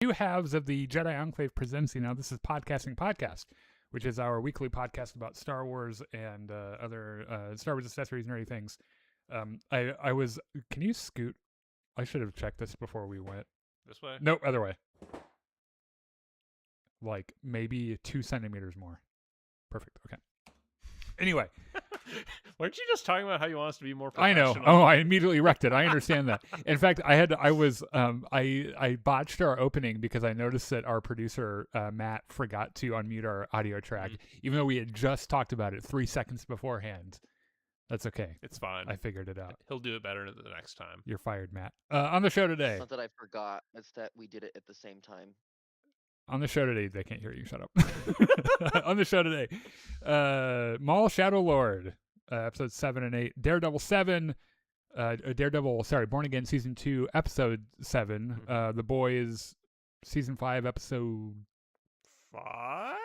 Two halves of the Jedi Enclave presents, this is Podcasting Podcast, which is our weekly podcast about Star Wars and other Star Wars accessories, nerdy things. Can you scoot? I should have checked this before we went. This way? Nope, other way. Like maybe 2 centimeters more. Perfect. Okay. Anyway. Weren't you just talking about how you want us to be more I professional? know. Oh, I immediately wrecked it. I understand that. In fact, I botched our opening because I noticed that our producer, Matt, forgot to unmute our audio track, even though we had just talked about it 3 seconds beforehand. That's okay. It's fine. I figured it out. He'll do it better the next time. You're fired, Matt. On the show today. It's not that I forgot. It's that we did it at the same time. On the show today, they can't hear you. Shut up. On the show today, Maul Shadow Lord, episodes 7 and 8, Daredevil 7, Born Again season 2, episode 7, The Boys season 5, episode 5,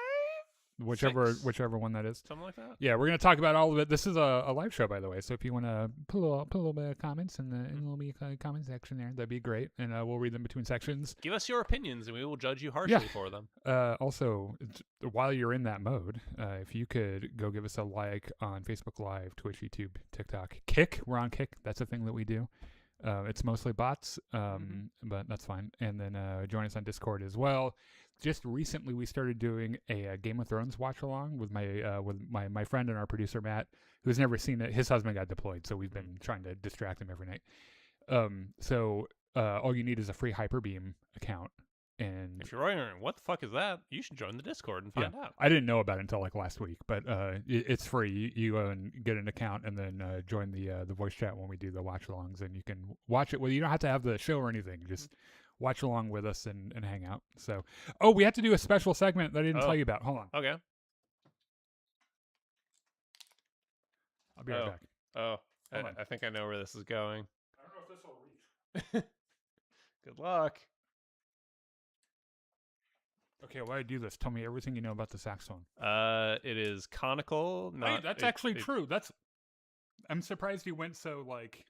whichever one that is. Something like that. Yeah, we're gonna talk about all of it. This is a live show, by the way. So if you want to put a little bit of comments in the little comment section there, that'd be great, and we'll read them between sections. Give us your opinions, and we will judge you harshly for them. Also, while you're in that mode, if you could go give us a like on Facebook Live, Twitch, YouTube, TikTok, Kick. We're on Kick. That's a thing that we do. It's mostly bots, but that's fine. And then join us on Discord as well. Just recently, we started doing a Game of Thrones watch along with my friend and our producer Matt, who's never seen it. His husband got deployed, so we've been trying to distract him every night. So all you need is a free Hyperbeam account. And if you're wondering what the fuck is that, you should join the Discord and find out. I didn't know about it until like last week, but it's free. You go and get an account and then join the voice chat when we do the watch alongs, and you can watch it. Well, you don't have to have the show or anything. Just watch along with us and hang out. So, we have to do a special segment that I didn't tell you about. Hold on. Okay. I'll be right back. I think I know where this is going. I don't know if this will reach. Good luck. Okay, why do I do this? Tell me everything you know about the saxophone. It is conical. Hey, that's actually true. I'm surprised you went so like.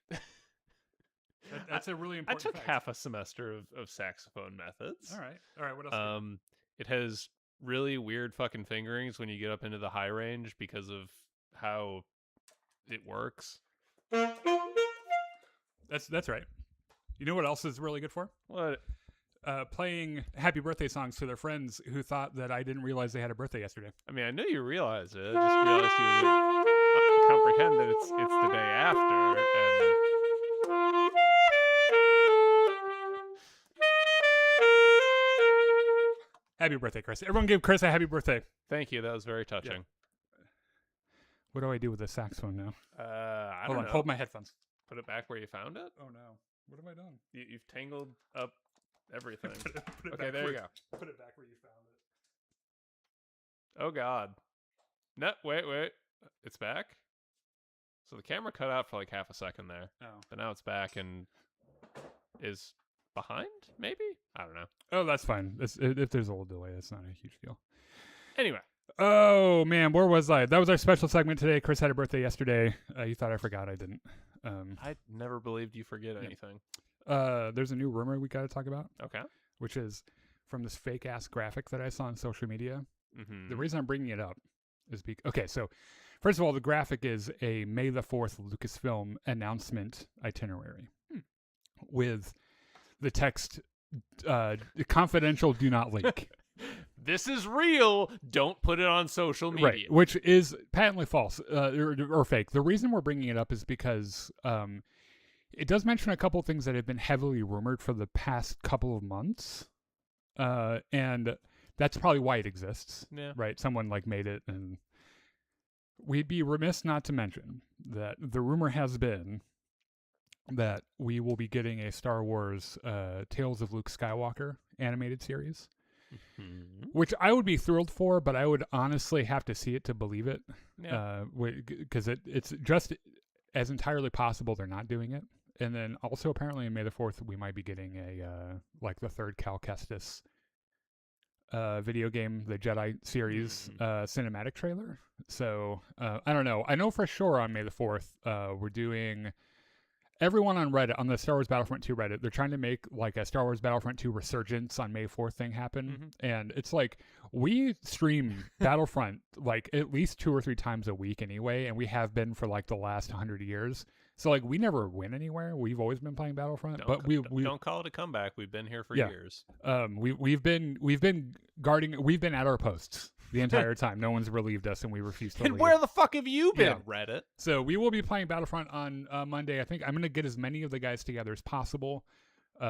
That's a really important. I took fact. half a semester of saxophone methods. All right. What else? It has really weird fucking fingerings when you get up into the high range because of how it works. That's right. You know what else is really good for? What? Playing happy birthday songs to their friends who thought that I didn't realize they had a birthday yesterday. I mean, I knew you realized it. I just realized you would comprehend that it's the day after. And happy birthday, Chris. Everyone give Chris a happy birthday. Thank you. That was very touching. Yeah. What do I do with the saxophone now? I don't know. Hold my headphones. Put it back where you found it? Oh, no. What have I done? You've tangled up everything. Put it Okay, back there you go. Put it back where you found it. Oh, God. No, wait. It's back? So the camera cut out for like half a second there. Oh. But now it's back and is behind, maybe? I don't know. Oh, that's fine. If there's a little delay, that's not a huge deal. Anyway. Oh, man, where was I? That was our special segment today. Chris had a birthday yesterday. You thought I forgot. I didn't. I never believed you forget anything. There's a new rumor we got to talk about. Okay. Which is from this fake-ass graphic that I saw on social media. Mm-hmm. The reason I'm bringing it up is because... Okay, so first of all, the graphic is a May the 4th Lucasfilm announcement itinerary with the text, confidential, do not leak. This is real. Don't put it on social media. Right, which is patently false or fake. The reason we're bringing it up is because it does mention a couple of things that have been heavily rumored for the past couple of months, and that's probably why it exists. Yeah. Right, someone like made it, and we'd be remiss not to mention that the rumor has been that we will be getting a Star Wars Tales of Luke Skywalker animated series. Mm-hmm. Which I would be thrilled for, but I would honestly have to see it to believe it. Yeah. Because it's just as entirely possible they're not doing it. And then also apparently on May the 4th we might be getting a like the third Cal Kestis video game, the Jedi series cinematic trailer. So I don't know. I know for sure on May the 4th we're doing everyone on Reddit, on the Star Wars Battlefront 2 Reddit, they're trying to make like a Star Wars Battlefront 2 Resurgence on May 4th thing happen. And it's like, we stream Battlefront like at least 2 or 3 times a week anyway, and we have been for like the last 100 years. So like, we never win anywhere. We've always been playing Battlefront, but we don't call it a comeback. We've been here for years. We've been guarding. We've been at our posts the entire time. No one's relieved us, and we refuse to leave. And where the fuck have you been, Reddit? So we will be playing Battlefront on Monday. I think I'm going to get as many of the guys together as possible.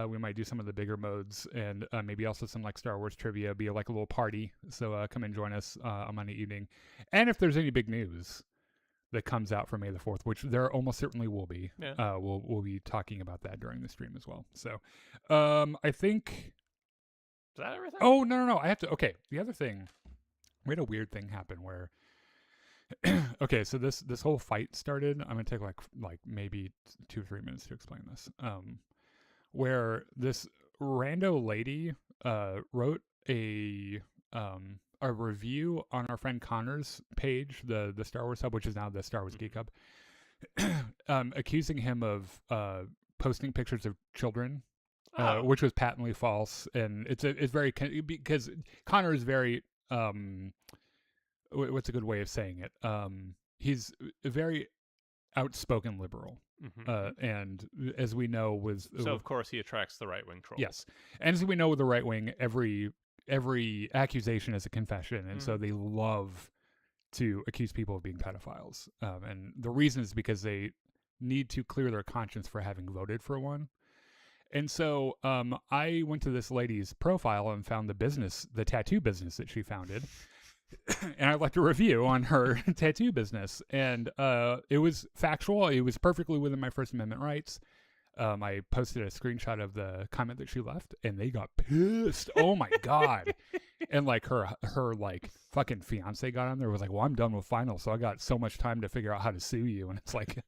We might do some of the bigger modes, and maybe also some like Star Wars trivia, be like a little party. So come and join us on Monday evening. And if there's any big news that comes out for May the 4th, which there almost certainly will be, we'll be talking about that during the stream as well. So I think... Is that everything? Oh, no. I have to... Okay, the other thing... We had a weird thing happen where... okay, so this whole fight started. I'm going to take like maybe 2 or 3 minutes to explain this. Where this rando lady wrote a review on our friend Connor's page, the Star Wars Hub, which is now the Star Wars Geek Hub, accusing him of posting pictures of children, which was patently false. And it's very, because Connor is very what's a good way of saying it? He's a very outspoken liberal. And as we know, so of course he attracts the right wing trolls. Yes, and as we know with the right wing, every accusation is a confession, and so they love to accuse people of being pedophiles. And the reason is because they need to clear their conscience for having voted for one. And so I went to this lady's profile and found the tattoo business that she founded. And I'd like to review on her tattoo business. And it was factual. It was perfectly within my First Amendment rights. I posted a screenshot of the comment that she left, and they got pissed. Oh my God. And like her like fucking fiance got on there, was like, well, I'm done with finals, so I got so much time to figure out how to sue you. And it's like,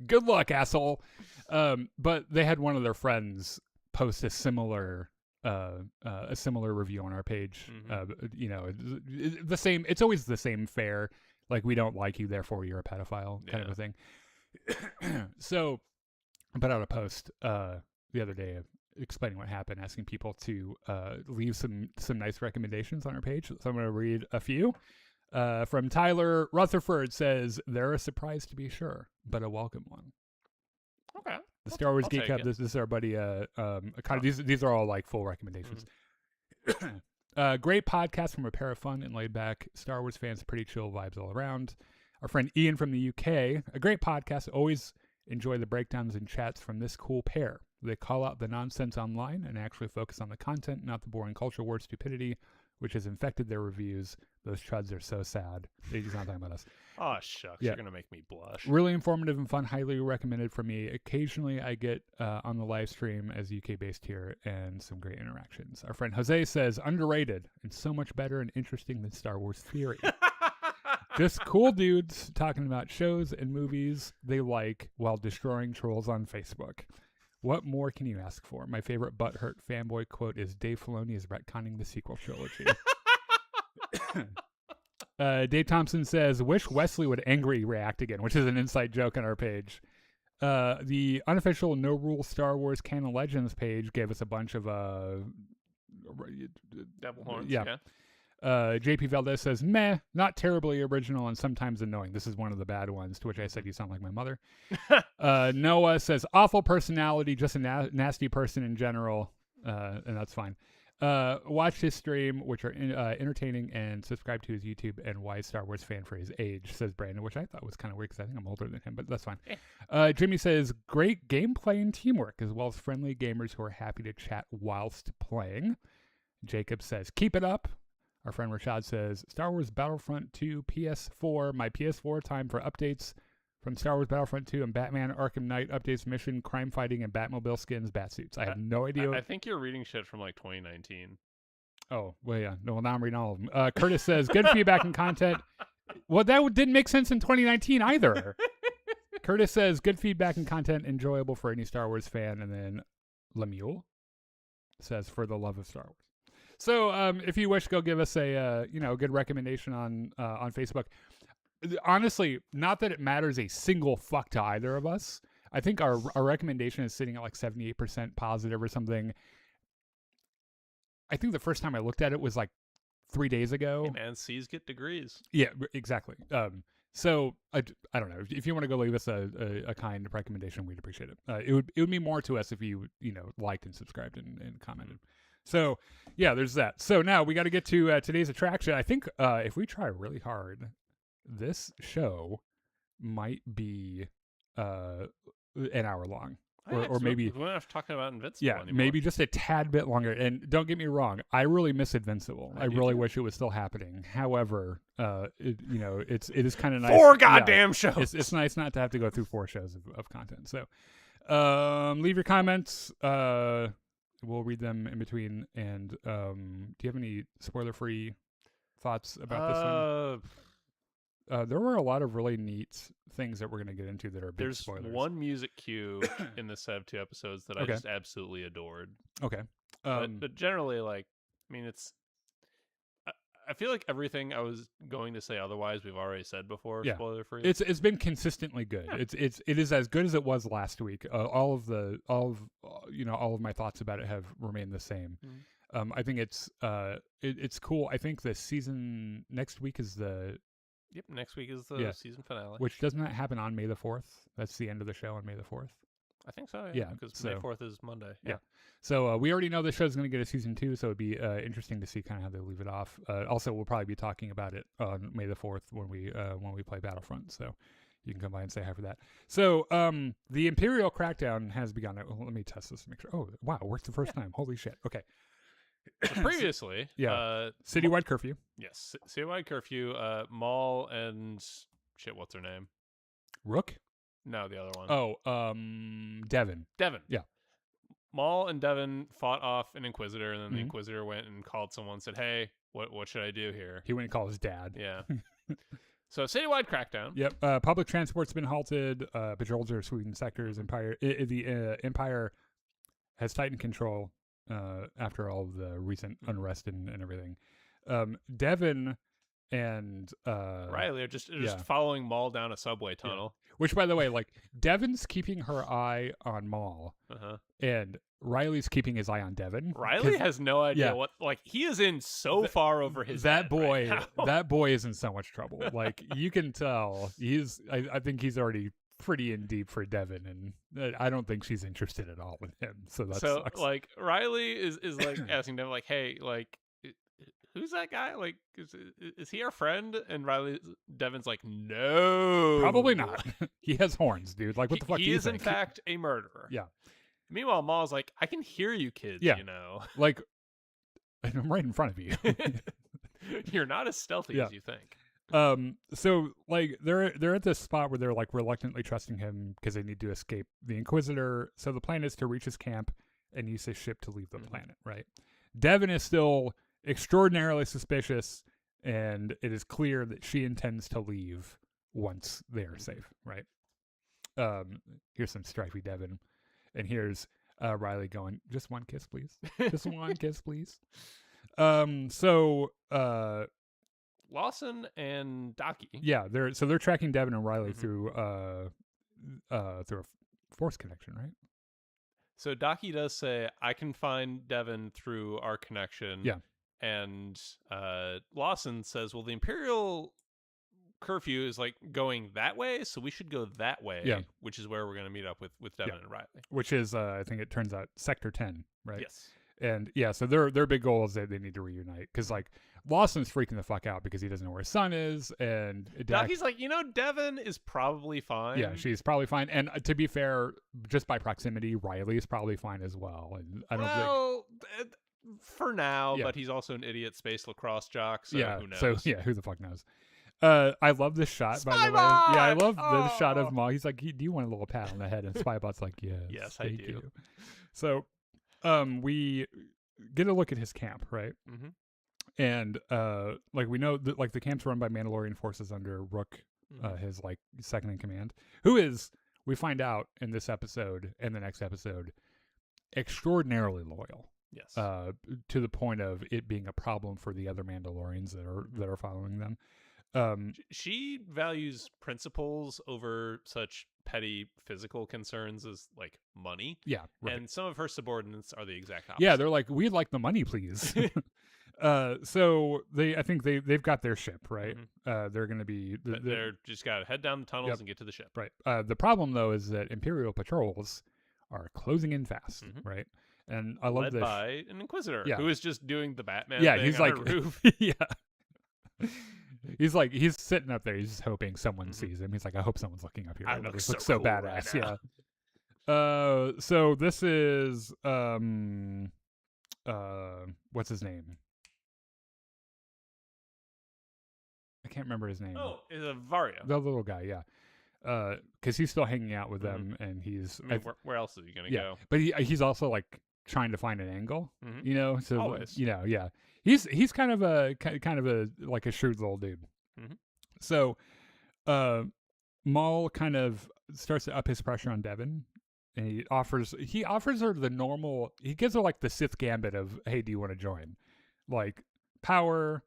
good luck, asshole. But they had one of their friends post a similar review on our page. The same, it's always the same fare, like, we don't like you, therefore you're a pedophile kind of a thing. So I put out a post the other day explaining what happened, asking people to leave some nice recommendations on our page. So I'm going to read a few. From Tyler Rutherford says, they're a surprise to be sure, but a welcome one. Okay. The Star Wars Geek Hub. This is our buddy. These are all like full recommendations. Great podcast from a pair of fun and laid back Star Wars fans. Pretty chill vibes all around. Our friend Ian from the UK. A great podcast. Always enjoy the breakdowns and chats from this cool pair. They call out the nonsense online and actually focus on the content, not the boring culture war stupidity, which has infected their reviews. Those chuds are so sad. He's not talking about us. Oh, shucks. Yeah. You're going to make me blush. Really informative and fun. Highly recommended for me. Occasionally I get on the live stream as UK-based here, and some great interactions. Our friend Jose says, underrated and so much better and interesting than Star Wars Theory. Just cool dudes talking about shows and movies they like while destroying trolls on Facebook. What more can you ask for? My favorite butthurt fanboy quote is, Dave Filoni is retconning the sequel trilogy. Dave Thompson says, wish Wesley would angry react again, which is an inside joke on our page. The unofficial No Rules Star Wars Canon Legends page gave us a bunch of devil horns. Yeah. JP Valdez says, meh, not terribly original and sometimes annoying. This is one of the bad ones, to which I said, you sound like my mother. Noah says, awful personality, just a nasty person in general, and that's fine. Watch his stream, which are entertaining, and subscribe to his YouTube and wise Star Wars fan for his age, says Brandon, which I thought was kind of weird because I think I'm older than him, but that's fine. Jimmy says, great gameplay and teamwork, as well as friendly gamers who are happy to chat whilst playing. Jacob says, keep it up. Our friend Rashad says, Star Wars Battlefront 2 PS4, my PS4 time for updates from Star Wars Battlefront 2 and Batman Arkham Knight updates, mission, crime fighting, and Batmobile skins, Batsuits. I have no idea. I think you're reading shit from like 2019. Oh, well, yeah. No, now I'm reading all of them. Curtis says, good feedback and content. Well, that didn't make sense in 2019 either. Curtis says, good feedback and content, enjoyable for any Star Wars fan. And then Lemuel says, for the love of Star Wars. So if you wish, go give us a good recommendation on Facebook. Honestly, not that it matters a single fuck to either of us. I think our recommendation is sitting at like 78% positive or something. I think the first time I looked at it was like 3 days ago. Hey man, C's get degrees. Yeah, exactly. So I don't know if you want to go leave us a kind recommendation, we'd appreciate it. It would mean more to us if you liked and subscribed and commented. So yeah, there's that. So now we got to get to today's attraction. I think if we try really hard, this show might be an hour long. Or maybe we're not talking about Invincible anymore. Maybe just a tad bit longer. And don't get me wrong, I really miss Invincible. I really wish it was still happening. However, it is kind of nice. 4 goddamn shows. It's nice not to have to go through 4 shows of content. So, leave your comments. We'll read them in between. And do you have any spoiler-free thoughts about this one? There were a lot of really neat things that we're going to get into that are big spoilers. There's one music cue in the set of 2 episodes that I just absolutely adored. Okay. But generally, like, I mean, I feel like everything I was going to say otherwise we've already said before. Yeah. Spoiler free. It's been consistently good. Yeah. It is as good as it was last week. All of my thoughts about it have remained the same. Mm-hmm. I think it's cool. I think the season next week is the. Yep, next week is the season finale. Which doesn't that happen on May the 4th? That's the end of the show on May the 4th. I think so, yeah. Because May 4th is Monday. Yeah. So we already know the show's going to get a season 2, so it'd be interesting to see kind of how they leave it off. Also, we'll probably be talking about it on May the 4th when we play Battlefront, so you can come by and say hi for that. So the Imperial crackdown has begun. Let me test this to make sure. Oh, wow, it worked the first time. Holy shit. Okay. So previously, citywide curfew. Yes, citywide curfew. Maul and what's her name? Rook? No, the other one. Oh, Devin. Devin. Yeah. Maul and Devin fought off an Inquisitor, and then the Inquisitor went and called someone and said, "Hey, what should I do here?" He went and called his dad. Yeah. So citywide crackdown. Yep. Public transport's been halted. Patrols are sweeping sectors. The Empire has tightened control. After all of the recent unrest and everything, Devin and Riley are just following Maul down a subway tunnel. Yeah. Which, by the way, like Devin's keeping her eye on Maul, and Riley's keeping his eye on Devin. Riley has no idea what. Like he is in far over his. That boy, right now. That boy is in so much trouble. Like you can tell, I think he's already pretty in deep for Devin, and I don't think she's interested at all in him. So sucks. Like Riley is like asking Devin like, "Hey, like, who's that guy? Like, is he our friend?" And Devin's like, "No, probably not. He has horns, dude. Like, what the fuck? He is in fact a murderer." Yeah. Meanwhile, Maul's like, "I can hear you, kids. Yeah. You know, like, I'm right in front of you. You're not as stealthy as you think." So like they're at this spot where they're like reluctantly trusting him because they need to escape the Inquisitor. So the plan is to reach his camp and use his ship to leave the planet, right? Devin is still extraordinarily suspicious, and it is clear that she intends to leave once they are safe, right? Here's some stripey Devin, and here's Riley going, "Just one kiss, please. Just one kiss, please." Lawson and Daki. Yeah, they're tracking Devin and Riley through a force connection, right? So Daki does say, "I can find Devin through our connection." Yeah. And Lawson says, "Well, the Imperial curfew is like going that way, so we should go that way." Yeah. Which is where we're going to meet up with Devin and Riley. Which is, I think it turns out, Sector 10, right? Yes. And yeah, so their big goal is that they need to reunite because like Lawson's freaking the fuck out because he doesn't know where his son is, and Daki's like, Devin is probably fine. Yeah, she's probably fine, and to be fair, just by proximity, Riley is probably fine as well. And I don't think for now, but he's also an idiot space lacrosse jock, so who knows? So who the fuck knows? I love this shot, by the way. Yeah, I love this shot of Maul. He's like, "Do you want a little pat on the head?" And Spybot's like, "Yes, I do." You. So, we get a look at his camp, right? Mm-hmm. And like we know that like the camp's run by Mandalorian forces under Rook, his like second in command, who is, we find out in this episode and the next episode, extraordinarily loyal. Yes. To the point of it being a problem for the other Mandalorians that are following them. She values principles over such petty physical concerns as like money, Yeah, right. and some of her subordinates are the exact opposite. Yeah, they're like, we'd like the money, please. So I think they've got their ship, right? They're going to be they're just got to head down the tunnels Yep. and get to the ship. right. The problem though is that Imperial patrols are closing in fast, right? And I love Led this. by an Inquisitor Yeah. who is just doing the Batman Yeah, thing he's on like, her roof. yeah. He's sitting up there. He's just hoping someone sees him. He's like, I hope someone's looking up here. I Right now. look This so looks so cool right badass. now. Yeah. So this is what's his name? I can't remember his name. Oh, it's a Vario. The little guy, yeah. Because he's still hanging out with them, and he's. I mean, where else is he gonna go? But he's also like trying to find an angle, you know. So Always. you know, yeah. He's kind of a like a shrewd little dude. So, Maul kind of starts to up his pressure on Devin, and he offers her the normal. He gives her like the Sith gambit of, hey, do you want to join? Like power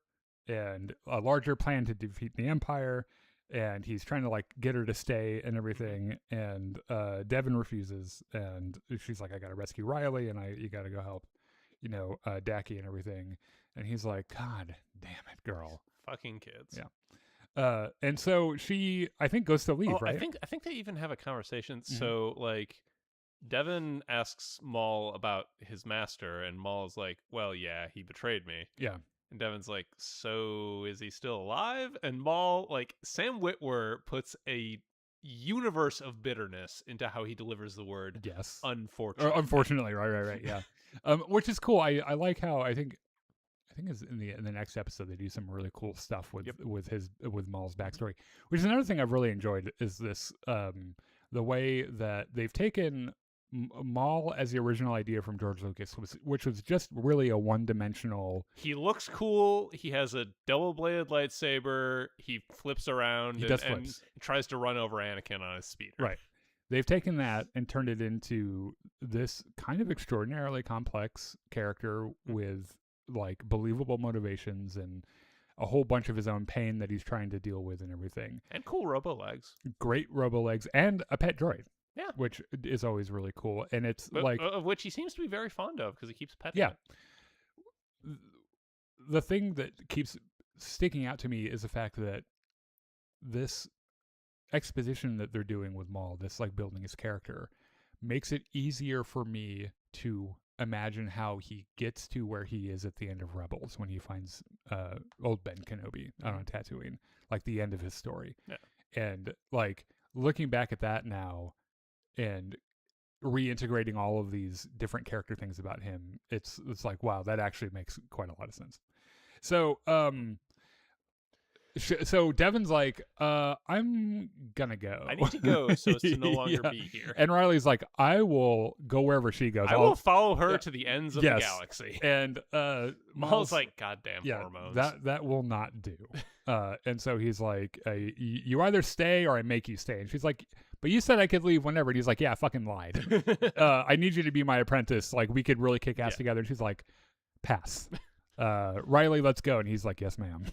and a larger plan to defeat the Empire. And he's trying to like get her to stay and everything, and Devin refuses, and she's like, I gotta rescue Riley, and you gotta go help, you know, Dacky and everything. And he's like, God damn it, girl. Fucking kids. Yeah. And so she, I think, goes to leave, right? I think they even have a conversation. So like Devin asks Maul about his master, and Maul's like, well, yeah, he betrayed me. Yeah. And Devin's like, so is he still alive? And Maul, like, Sam Witwer puts a universe of bitterness into how he delivers the word. Yes. Unfortunately. Unfortunately, right. Yeah. Which is cool. I like how I think is in the next episode they do some really cool stuff with Maul's backstory. Which is another thing I've really enjoyed is this the way that they've taken Maul as the original idea from George Lucas, which was just really a one-dimensional. He looks cool. He has a double-bladed lightsaber. He flips around and tries to run over Anakin on his speeder. Right. They've taken that and turned it into this kind of extraordinarily complex character with like believable motivations and a whole bunch of his own pain that he's trying to deal with and everything. And cool robo legs. Great robo legs and a pet droid. Yeah. Which is always really cool. And it's of which he seems to be very fond of because he keeps petting it. The thing that keeps sticking out to me is the fact that this exposition that they're doing with Maul, this like building his character, makes it easier for me to imagine how he gets to where he is at the end of Rebels when he finds old Ben Kenobi out on Tatooine, like the end of his story. Yeah. And like looking back at that now and reintegrating all of these different character things about him, it's like, wow, that actually makes quite a lot of sense. So so Devin's like, I'm gonna go. I need to go so as to no longer be here. And Riley's like, I will go wherever she goes. I will follow her to the ends of the galaxy. And Maul's like, goddamn hormones. That will not do. And so he's like, you either stay or I make you stay. And she's like, but you said I could leave whenever. And he's like, yeah, I fucking lied. I need you to be my apprentice. Like, we could really kick ass together. And she's like, pass. Riley, let's go. And he's like, yes, ma'am.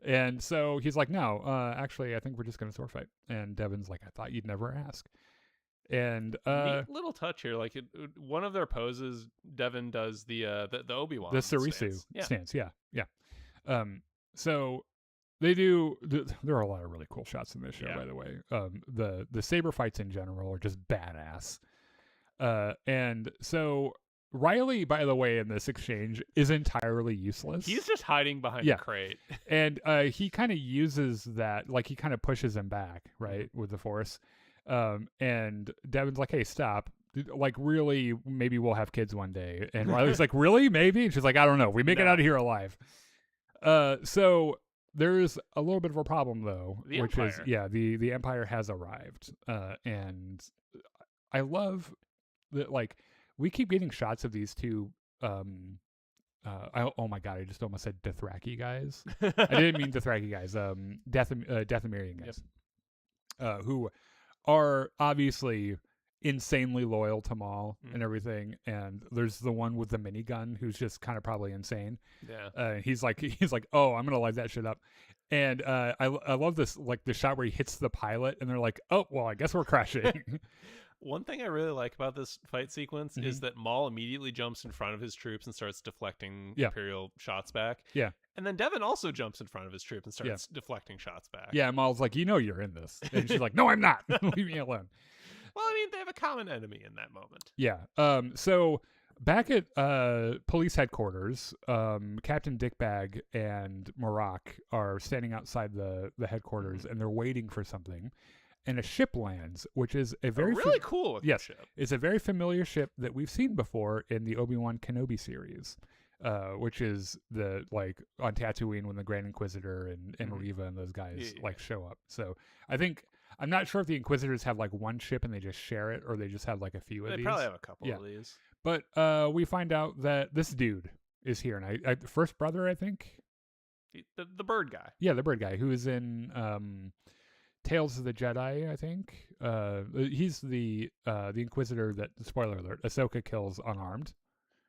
And so he's like, no, actually, I think we're just going to sword fight. And Devin's like, I thought you'd never ask. And neat little touch here, like one of their poses, Devin does the Obi-Wan, the Sarisu stance. Yeah. So they do. There are a lot of really cool shots in this show, by the way. The saber fights in general are just badass. And so Riley, by the way, in this exchange is entirely useless. He's just hiding behind a crate. And he kind of uses that, like he kind of pushes him back, right, with the Force. And Devin's like, hey, stop. Like, really, maybe we'll have kids one day. And Riley's like, really? Maybe? And she's like, I don't know. We make it out of here alive. So there's a little bit of a problem, though, which is, the Empire has arrived. And I love that, like, we keep getting shots of these two. Oh my god! I just almost said Dothraki guys. I didn't mean Dothraki guys. Dathomirian guys, who are obviously insanely loyal to Maul and everything, and there's the one with the minigun who's just kind of probably insane. He's like, oh, I'm gonna light that shit up. And I love this, like the shot where he hits the pilot and they're like, oh well, I guess we're crashing. One thing I really like about this fight sequence is that Maul immediately jumps in front of his troops and starts deflecting Imperial shots back. Yeah. And then Devin also jumps in front of his troops and starts deflecting shots back. Yeah, Maul's like, you're in this. And she's like, no, I'm not. Leave me alone. Well, I mean, they have a common enemy in that moment. Yeah. So back at police headquarters, Captain Dickbag and Marak are standing outside the headquarters, and they're waiting for something. And a ship lands, which is a very really cool ship. It's a very familiar ship that we've seen before in the Obi-Wan Kenobi series, which is the like on Tatooine when the Grand Inquisitor and Reva and those guys show up. So I think I'm not sure if the Inquisitors have like one ship and they just share it, or they just have like a few of these. They probably have a couple of these. But we find out that this dude is here, and I first brother, I think, the bird guy. Yeah, the bird guy who is in Tales of the Jedi, I think. He's the Inquisitor that, spoiler alert, Ahsoka kills unarmed.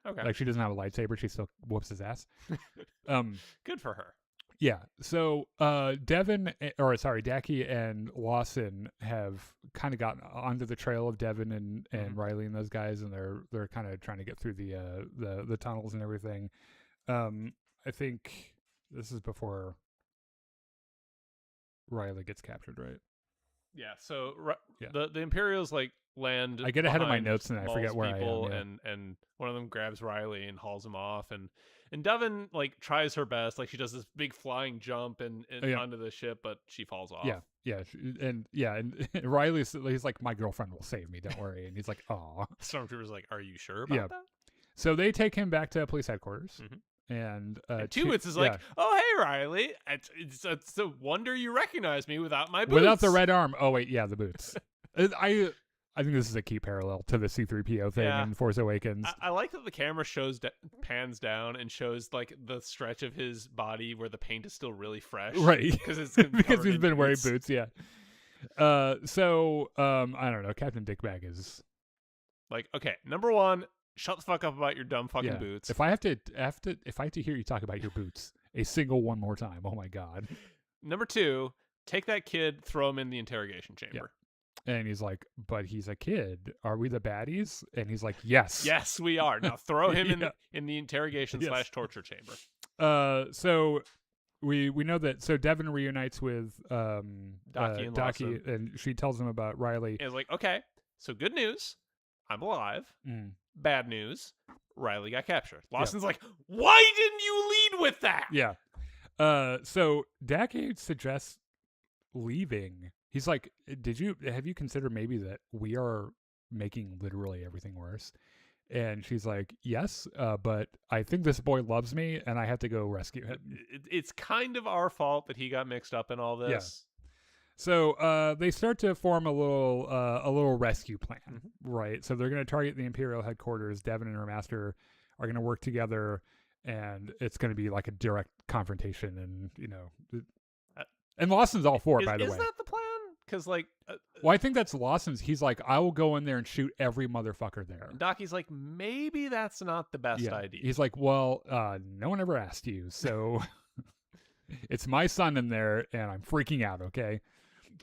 Okay. Like, she doesn't have a lightsaber, she still whoops his ass. Good for her. Yeah. So Daki and Lawson have kind of gotten onto the trail of Devin and Riley and those guys, and they're kind of trying to get through the tunnels and everything. I think this is before Riley gets captured, right? Yeah. So the Imperials like land. I get ahead of my notes and I forget where I am. Yeah. And one of them grabs Riley and hauls him off, and Devin like tries her best, like she does this big flying jump and onto the ship, but she falls off. And Riley's he's like, my girlfriend will save me, don't worry. And he's like, aw. Stormtrooper's like, are you sure about that? So they take him back to police headquarters. And Two-Wits is like, oh, hey, Riley. It's a wonder you recognize me without my boots. Without the red arm. Oh, wait, yeah, the boots. I think this is a key parallel to the C-3PO thing in Force Awakens. I like that the camera pans down and shows like the stretch of his body where the paint is still really fresh. Right. Because he's been wearing boots, yeah. So, I don't know. Captain Dickbag is... like, okay, number one, shut the fuck up about your dumb fucking boots. If I have to hear you talk about your boots a single one more time, oh my god. Number two, take that kid, throw him in the interrogation chamber. Yeah. And he's like, but he's a kid. Are we the baddies? And he's like, yes. Yes, we are. Now throw him in the interrogation / torture chamber. So we know that. So Devin reunites with Daki and she tells him about Riley. And it's like, okay, so good news, I'm alive. Bad news, Riley got captured. Lawson's like, why didn't you lead with that? Yeah. So Daki suggests leaving. He's like, have you considered maybe that we are making literally everything worse? And she's like, yes, but I think this boy loves me and I have to go rescue him. It's kind of our fault that he got mixed up in all this. Yeah. So they start to form a little rescue plan, right? So they're going to target the Imperial headquarters. Devin and her master are going to work together, and it's going to be like a direct confrontation. And and Lawson's all for it, by the way. Is that the plan? Because like, well, I think that's Lawson's. He's like, I will go in there and shoot every motherfucker there. Daki's like, maybe that's not the best idea. He's like, well, no one ever asked you, so it's my son in there, and I'm freaking out. Okay.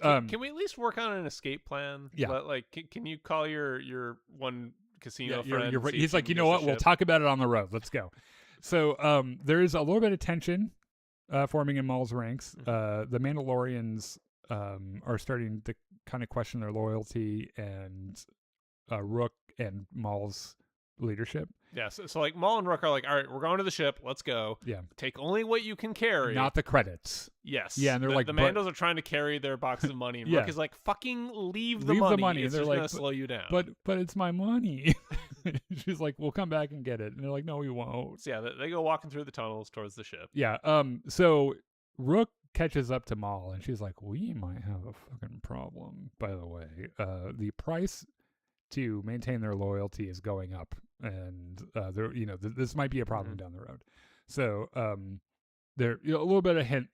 Can we at least work on an escape plan? Yeah. Like, can you call your one casino friend? He's like, you know what? We'll talk about it on the road. Let's go. So there's a little bit of tension forming in Maul's ranks. The Mandalorians are starting to kind of question their loyalty and Rook and Maul's leadership. Yeah, so like Maul and Rook are like, all right, we're going to the ship. Let's go. Yeah. Take only what you can carry. Not the credits. Yes. Yeah, and they're like... The Mandos are trying to carry their boxes of money, and Rook is like, fucking leave the money. It's just going to slow you down. But it's my money. She's like, we'll come back and get it. And they're like, no, we won't. So yeah, they go walking through the tunnels towards the ship. Yeah. So Rook catches up to Maul, and she's like, we might have a fucking problem, by the way. The price to maintain their loyalty is going up, and this might be a problem down the road. So there a little bit of a hint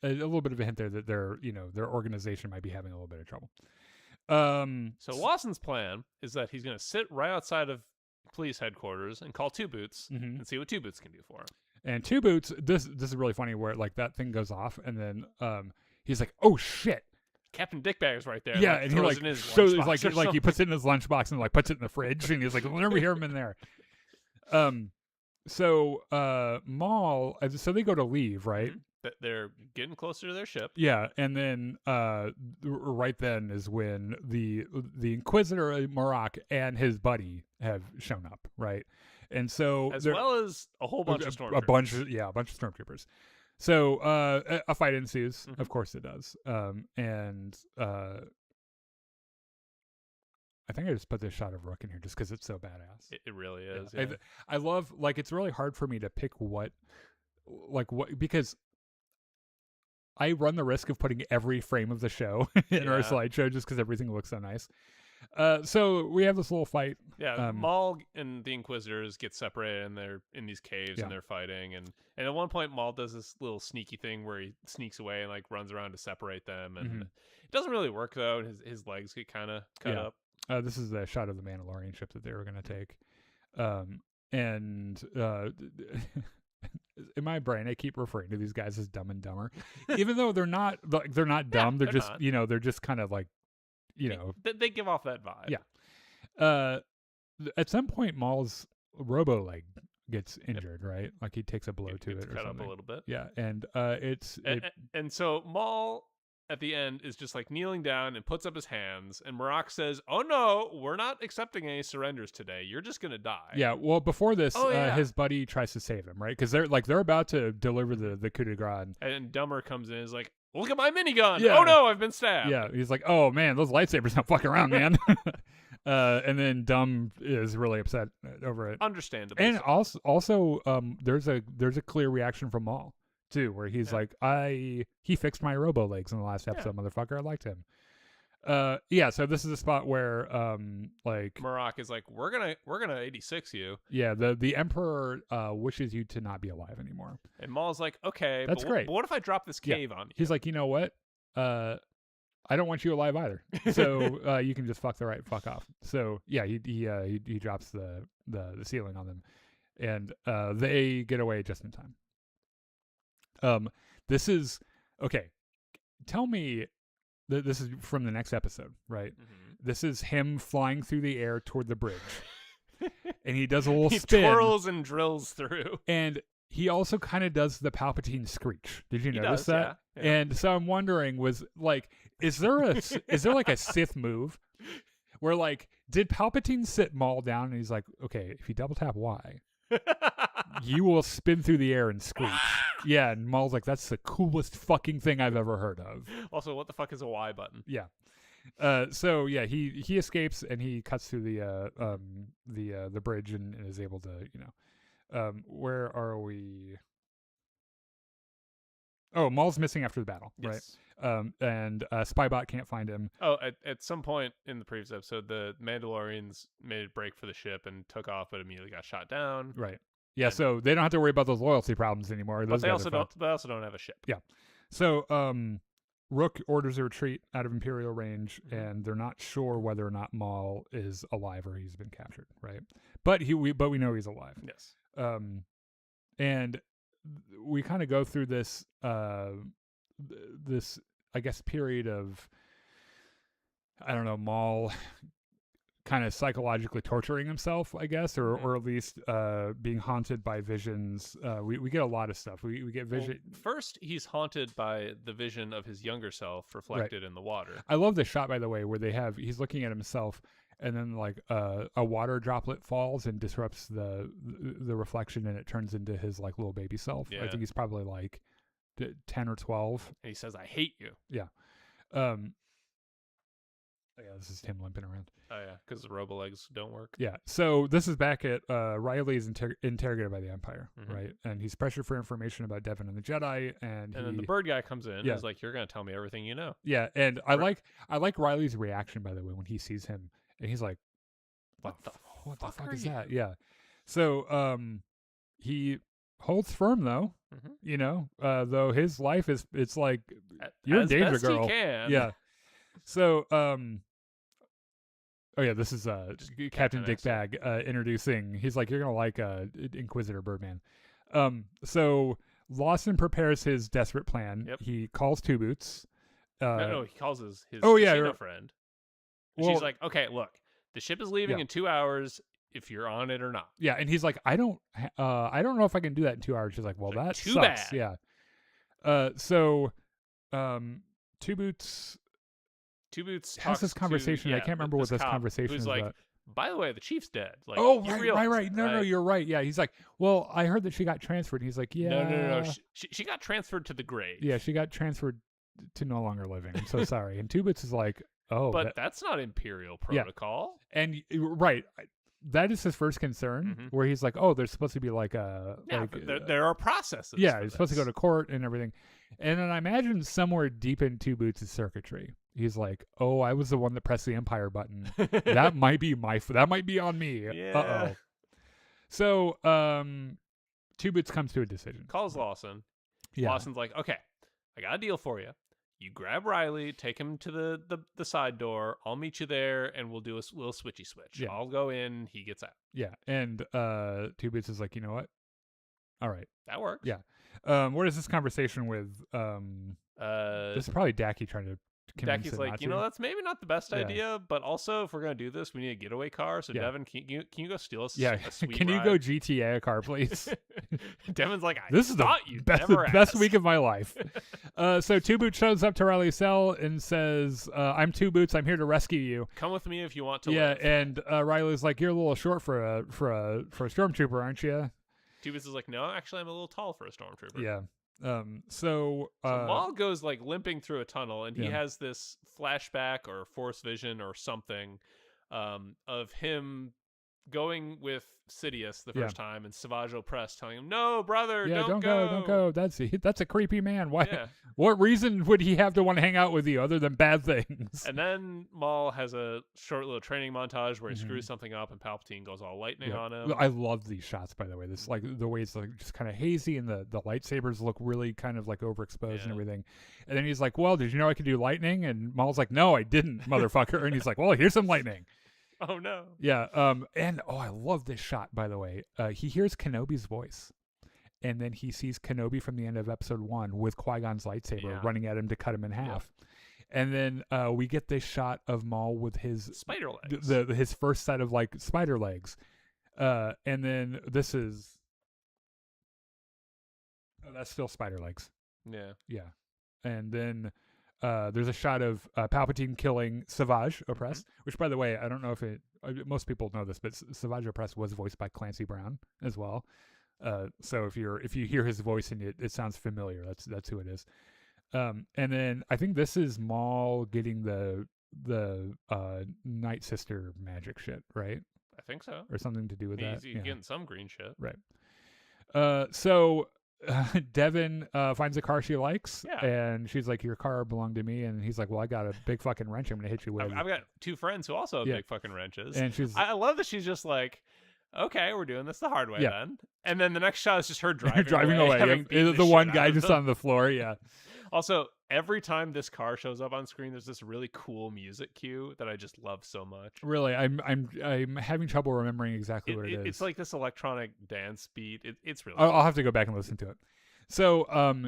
there that their organization might be having a little bit of trouble. So Lawson's plan is that he's going to sit right outside of police headquarters and call Two Boots and see what Two Boots can do for him. And Two Boots, this is really funny where like that thing goes off and then he's like, oh shit. Captain Dickbag's right there. Yeah, like, and he like in his shows lunchbox like he puts it in his lunchbox and like puts it in the fridge and he's like, we'll never hear him in there. So Maul, so they go to leave, right? They're getting closer to their ship. Yeah, and then right then is when the Inquisitor Marak and his buddy have shown up, right? And so as well as a whole bunch of stormtroopers. A bunch of stormtroopers. So a fight ensues. Of course it does. And I think I just put this shot of Rook in here just because it's so badass. It really is. Yeah. Yeah. I love, like, it's really hard for me to pick what because I run the risk of putting every frame of the show in our slideshow just because everything looks so nice. So we have this little fight. Yeah, Maul and the Inquisitors get separated and they're in these caves and they're fighting. And at one point, Maul does this little sneaky thing where he sneaks away and like runs around to separate them. And it doesn't really work though. And his legs get kind of cut up. This is the shot of the Mandalorian ship that they were going to take. In my brain, I keep referring to these guys as Dumb and Dumber, even though they're not dumb. They're just not. They're just kind of like, they give off that vibe. Yeah. At some point, Maul's robo leg gets injured, right? Like he takes a blow to it or cut something. up a little bit. Yeah, and and so Maul at the end is just like kneeling down and puts up his hands, and Marak says, "Oh no, we're not accepting any surrenders today. You're just gonna die." Yeah. Well, before this, his buddy tries to save him, right? Because they're about to deliver the coup de grace, and Dumber comes in and is like, "Look at my minigun! Yeah. Oh no, I've been stabbed." Yeah. He's like, "Oh man, those lightsabers don't fuck around, man." And then Dumb is really upset over it. Understandable. And also, there's a clear reaction from Maul too, where he's like, he fixed my robo legs in the last episode, motherfucker. I liked him. So this is a spot where like Marak is like, we're gonna 86 you. Yeah, the Emperor wishes you to not be alive anymore. And Maul's like, okay, that's great. But what if I drop this cave on you? He's like, you know what? I don't want you alive either. So you can just fuck off. So yeah, he drops the ceiling on them, and they get away just in time. This is okay. Tell me that this is from the next episode, right? This is him flying through the air toward the bridge, and he does a little spin. He twirls and drills through, and he also kind of does the Palpatine screech. Did you notice that? Yeah. And so I'm wondering, is there like a Sith move where like did Palpatine sit Maul down and he's like, okay, if you double tap Y, you will spin through the air and screech. Yeah, and Maul's like, that's the coolest fucking thing I've ever heard of. Also, what the fuck is a Y button? Yeah. So yeah, he escapes and he cuts through the bridge and is able to, where are we? Oh, Maul's missing after the battle, right? And Spybot can't find him. Oh, at some point in the previous episode, the Mandalorians made a break for the ship and took off, but immediately got shot down. Right. Yeah, so they don't have to worry about those loyalty problems anymore. But they also don't have a ship. Yeah. So Rook orders a retreat out of Imperial range, and they're not sure whether or not Maul is alive or he's been captured, right? But we know he's alive. Yes. And we kind of go through this this I guess period of, I don't know, Maul kind of psychologically torturing himself, I guess, or at least being haunted by visions. We get a lot of stuff. We get vision. Well, first, he's haunted by the vision of his younger self reflected in the water. I love this shot, by the way, where he's looking at himself, and then like a water droplet falls and disrupts the reflection, and it turns into his like little baby self. Yeah. I think he's probably like 10 or 12. And he says, "I hate you." Yeah. Yeah, this is him limping around. Oh yeah, because the robo-legs don't work. Yeah, so this is back at Riley is interrogated by the Empire, right? And he's pressured for information about Devin and the Jedi, and then the bird guy comes in and is like, "You're gonna tell me everything you know." Yeah, and I like Riley's reaction, by the way, when he sees him, and he's like, "What the fuck is that?" Yeah, so he holds firm though, though his life it's like you're in danger, girl. He can. Yeah. So Oh yeah, this is Captain Dick Excellent. Bag introducing. He's like, you're gonna like Inquisitor Birdman. So Lawson prepares his desperate plan. Yep. He calls Two Boots. No, he calls his oh, yeah, casino you're- friend. Well, She's like, okay, look, the ship is leaving Yeah. in 2 hours. If you're on it or not. yeah, and he's like, I don't know if I can do that in 2 hours. She's like, well, She's like, that "Too sucks. bad." Yeah. So, Two Boots Two Boots has talks this conversation. To, I can't remember what this cop conversation who's is like, about. by the way, the chief's dead. Like, Oh, you right, realize right. that, No, right? you're right. Yeah, he's like, well, I heard that she got transferred. He's like, yeah. No. She got transferred to the grave. Yeah, she got transferred to no longer living. I'm so sorry. And Two Boots is like, oh, But that's not Imperial protocol. and right. That is his first concern, where he's like, "Oh, there's supposed to be like a there are processes. Yeah, for he's supposed to go to court and everything." And then I imagine somewhere deep in Two Boots' circuitry, he's like, "Oh, I was the one that pressed the Empire button. That might be that might be on me." Yeah. Uh-oh. So, Two Boots comes to a decision. Calls Lawson. Yeah. Lawson's like, "Okay, I got a deal for you. You grab Riley, take him to the side door. I'll meet you there, and we'll do a little switchy switch. Yeah. I'll go in, he gets out. Yeah, and Two Boots is like, you know what? All right, That works. Yeah. What is this conversation with? This is probably Dacky trying to convince Daki's him like, not you to. know, that's maybe not the best Yeah. idea, but also if we're gonna do this, we need a getaway car. So Yeah. Devin, can you go steal us? Yeah, a sweet can you ride? go GTA a car, please? Devin's like, This is the thought you'd best never best ask. week of my life. So Two Boots shows up to Riley's cell and says, "I'm Two Boots. I'm here to rescue you." Come with me if you want to. Yeah, live. and Riley's like, "You're a little short for a stormtrooper, aren't you?" Tubus is like, no, actually, I'm a little tall for a stormtrooper. Yeah. So Maul goes like limping through a tunnel, and he Yeah. has this flashback or force vision or something of him going with Sidious the Yeah. first time, and Savage Opress telling him, "No, brother, yeah, don't don't go. That's a creepy man. Why? Yeah. What reason would he have to want to hang out with you other than bad things? And then Maul has a short little training montage where he Mhm. screws something up, and Palpatine goes all lightning Yeah. on him. I love these shots, by the way. This like the way it's like just kind of hazy, and the lightsabers look really kind of like overexposed and Yeah. everything. And then he's like, "Well, did you know I could do lightning?" And Maul's like, "No, I didn't, motherfucker." And he's like, "Well, here's some lightning." Oh no! Yeah. And I love this shot, by the way. He hears Kenobi's voice, and then he sees Kenobi from the end of Episode 1 with Qui-Gon's lightsaber Yeah. running at him to cut him in half. And then we get this shot of Maul with his Spider legs. his first set of like spider legs. And then this is that's still spider legs. Yeah. Yeah. And then there's a shot of Palpatine killing Savage Opress, which, by the way, I don't know if most people know this, but Savage Opress was voiced by Clancy Brown as well. So if you hear his voice and it sounds familiar, that's who it is. And then I think this is Maul getting the Night Sister magic shit, right? I think so. Or something to do with that. He's getting some green shit. Right. So Devin finds a car she likes, Yeah. and she's like, "Your car belonged to me," and he's like, "Well, I got a big fucking wrench. I'm gonna hit you with." I've got two friends who also have Yeah. big fucking wrenches. And she's I love that she's just like, okay, we're doing this the hard way Yeah. then. And then the next shot is just her driving, driving away. having Yep. beaten The one shit guy out of just them. on the floor. Yeah. Also, every time this car shows up on screen, there's this really cool music cue that I just love so much. Really, I'm having trouble remembering exactly what it is. It's like this electronic dance beat. It's really I'll have to go back and listen to it. So,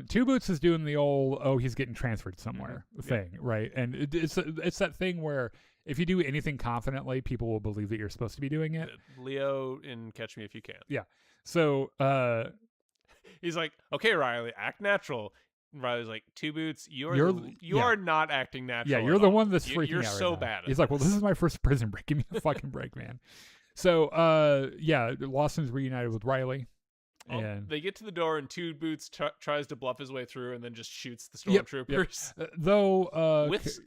Two Boots is doing the old he's getting transferred somewhere thing, right? And it's that thing where if you do anything confidently, people will believe that you're supposed to be doing it. Leo in Catch Me If You Can. Yeah. So, He's like, okay, Riley, act natural. And Riley's like, Two Boots, you yeah. are not acting natural. yeah, you're at the all. one that's You- freaking You're out right so now. bad at He's like, well, this. this is my first prison break. Give me a fucking break, man. So, yeah, Lawson's reunited with Riley. Well, And they get to the door, and Two Boots tries to bluff his way through, and then just shoots the Yep, stormtroopers. though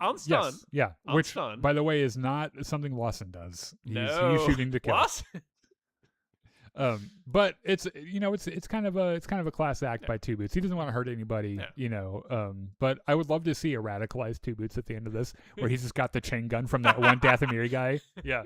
On stun. yes, yeah, On which stun. by the way is not something Lawson does. No, he's shooting to kill. Lawson- But it's it's kind of a class act by Two Boots. He doesn't want to hurt anybody, Yeah. But I would love to see a radicalized Two Boots at the end of this, where he's just got the chain gun from that one Dathomir guy. Yeah.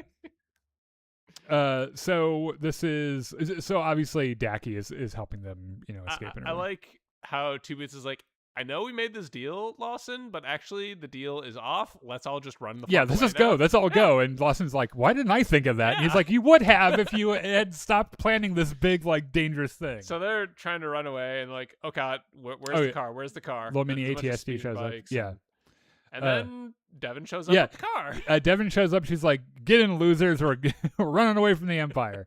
So this is obviously Dacky is helping them, escape. And I everything. like how Two Boots is like, I know we made this deal, Lawson, but actually the deal is off. Let's all just run the fuck let's away just now. go. Let's all go. And Lawson's like, why didn't I think of that? And he's Yeah. like, you would have if you had stopped planning this big, like, dangerous thing. So they're trying to run away, and like, oh god, where's the car? Where's the car? Little mini There's a bunch of ATSD speed shows up. bikes Yeah. And then Devin shows up yeah. with the car. Devin shows up. She's like, get in, losers. We're running away from the Empire.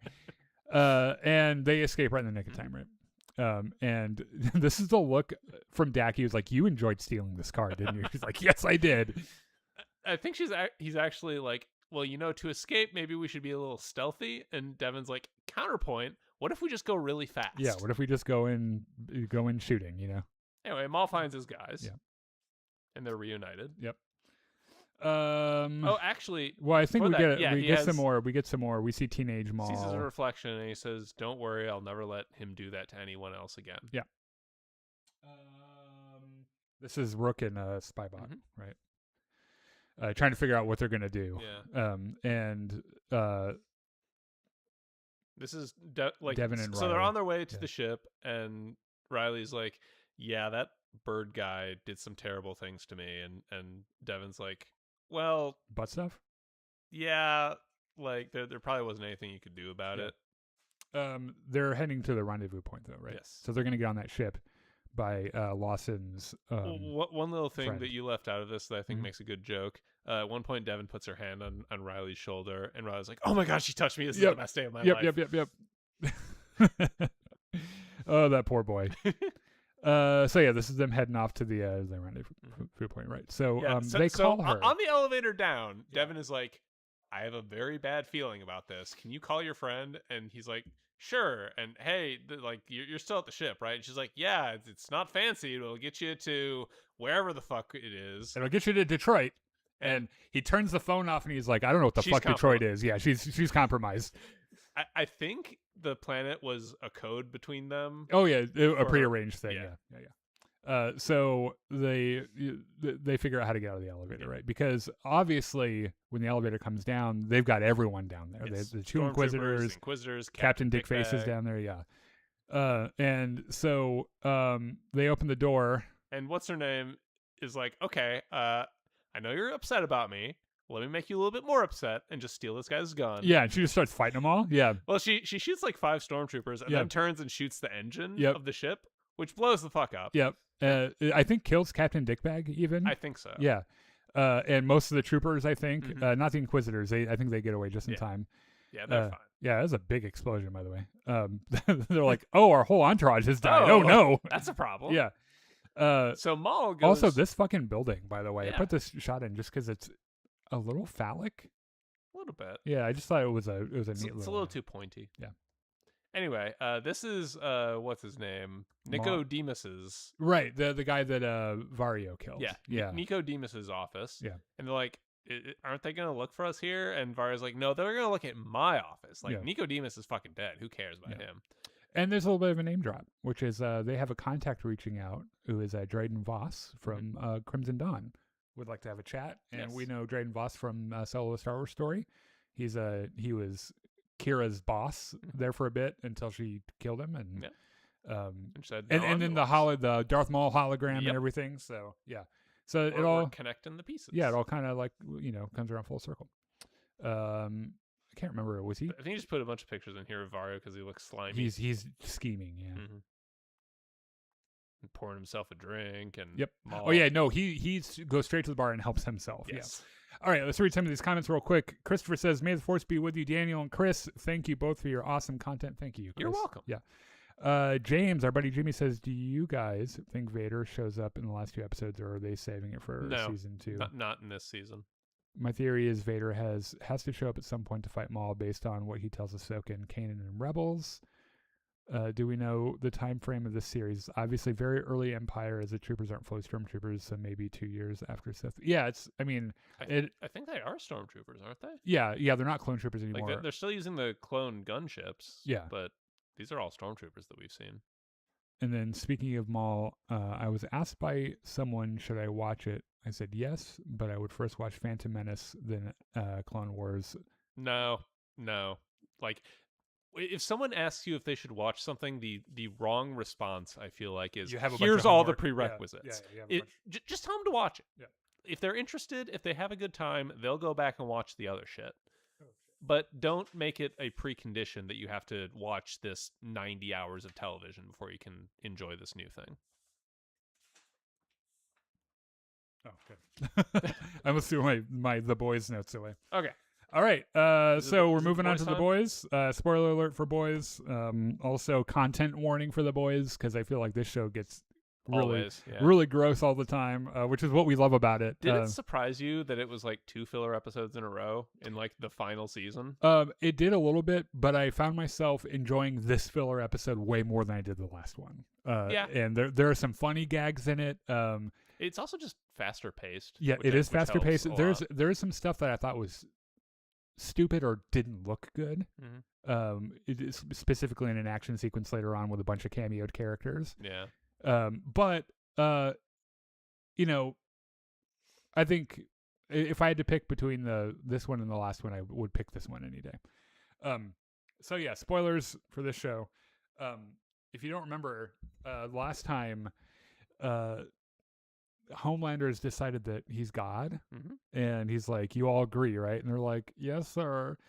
And they escape right in the nick of time, right? And this is the look from Dak. He was like, you enjoyed stealing this car, didn't you? She's like, yes, I did. I think he's actually like, well, to escape, maybe we should be a little stealthy. And Devin's like, counterpoint, what if we just go really fast? Yeah, what if we just go in shooting, Anyway, Maul finds his guys. Yeah. And they're reunited. Yep. Actually, well, I think we get has, some more. We get some more. We see teenage Maul. Sees his reflection, and he says, "Don't worry, I'll never let him do that to anyone else again." Yeah. This is Rook and Spybot, right? Trying to figure out what they're gonna do. Yeah. And this is Devin and so Riley. They're on their way to the ship, and Riley's like, "Yeah, that bird guy did some terrible things to me," and Devin's like, well, butt stuff. Yeah, like there probably wasn't anything you could do about it. They're heading to the rendezvous point, though, right? Yes. So they're going to get on that ship by Lawson's. One little thing friend. that you left out of this that I think makes a good joke. At one point, Devin puts her hand on Riley's shoulder, and Riley's like, "Oh my gosh, she touched me! This is the best day of my life." Yep. Oh, that poor boy. So yeah, this is them heading off to the rendezvous point, right? So they call her on the elevator down. Devin is like, "I have a very bad feeling about this. Can you call your friend?" And he's like, "Sure." And hey, you're still at the ship, right? And she's like, "Yeah, it's not fancy. It'll get you to wherever the fuck it is. It'll get you to Detroit." And he turns the phone off, and he's like, "I don't know what the fuck Detroit is." Yeah, she's compromised. I think the planet was a code between them. Oh yeah, a prearranged thing. Yeah. So they figure out how to get out of the elevator, right? Because obviously, when the elevator comes down, they've got everyone down there. Yes. The two Inquisitors, Captain Dickface is down there. Yeah. And so they open the door, and what's her name is like, "Okay, I know you're upset about me. Let me make you a little bit more upset and just steal this guy's gun." Yeah, and she just starts fighting them all. Yeah. Well, she shoots like 5 stormtroopers and then turns and shoots the engine of the ship, which blows the fuck up. Yep. I think kills Captain Dickbag even. I think so. Yeah. And most of the troopers, I think, not the Inquisitors, I think they get away just in time. Yeah, they're fine. Yeah, it was a big explosion, by the way. They're like, "Oh, our whole entourage has died. Oh no, that's a problem." Yeah. So Maul goes. Also, this fucking building, by the way, I put this shot in just because it's a little phallic. A little bit. Yeah, I just thought it was a neat. It's a little too pointy. Yeah. Anyway, this is what's his name? Nicodemus's. Right, the guy that Vario killed. Yeah. Nicodemus's office. Yeah. And they're like, aren't they gonna look for us here? And Vario's like, no, they're gonna look at my office. Like Nicodemus is fucking dead. Who cares about him? And there's a little bit of a name drop, which is they have a contact reaching out who is Drayden Voss from Crimson Dawn. Would like to have a chat, and we know Drayden Voss from Solo: Star Wars Story. He was Kira's boss there for a bit until she killed him, and and then the Darth Maul hologram and everything. So so it all connecting the pieces. Yeah, it all kind of comes around full circle. I can't remember. Was he? I think he just put a bunch of pictures in here of Vario because he looks slimy. He's scheming. Yeah. Mm-hmm. Pouring himself a drink and Maul. Oh yeah, no, he goes straight to the bar and helps himself. Yes. All right, let's read some of these comments real quick. Christopher says, "May the force be with you, Daniel and Chris. Thank you both for your awesome content." Thank you, Chris. You're welcome. Yeah. James, our buddy Jimmy says, "Do you guys think Vader shows up in the last 2 episodes, or are they saving it for season 2? Not in this season. My theory is Vader has to show up at some point to fight Maul based on what he tells Ahsoka and Kanan and Rebels. Do we know the time frame of this series? Obviously, very early Empire, as the troopers aren't fully stormtroopers, so maybe 2 years after Sith. Yeah, I think they are stormtroopers, aren't they? Yeah, they're not clone troopers anymore. Like they're still using the clone gunships. Yeah, but these are all stormtroopers that we've seen. And then, speaking of Maul, I was asked by someone, should I watch it? I said yes, but I would first watch Phantom Menace, then Clone Wars. No. Like, if someone asks you if they should watch something, the wrong response, I feel like, is You have a bunch here's of all the homework. prerequisites. Yeah, you have a bunch. Just tell them to watch it. Yeah. If they're interested, if they have a good time, they'll go back and watch the other shit. Oh, But don't make it a precondition that you have to watch this 90 hours of television before you can enjoy this new thing. Oh, good. I almost threw my The Boys notes away. Okay. All right. So we're moving on to The Boys Boys. Spoiler alert for Boys. Also, content warning for The Boys, because I feel like this show gets really gross all the time, which is what we love about it. Did it surprise you that it was like 2 filler episodes in a row in like the final season? It did a little bit, but I found myself enjoying this filler episode way more than I did the last one. And there are some funny gags in it. It's also just faster paced. Yeah, it is faster paced. There is some stuff that I thought was stupid or didn't look good. Mm-hmm. It is specifically in an action sequence later on with a bunch of cameoed characters. Yeah. But you know, I think if I had to pick between this one and the last one, I would pick this one any day. So yeah, spoilers for this show. If you don't remember, last time, Homelander's decided that he's God, and he's like, "You all agree, right?" And they're like, "Yes, sir."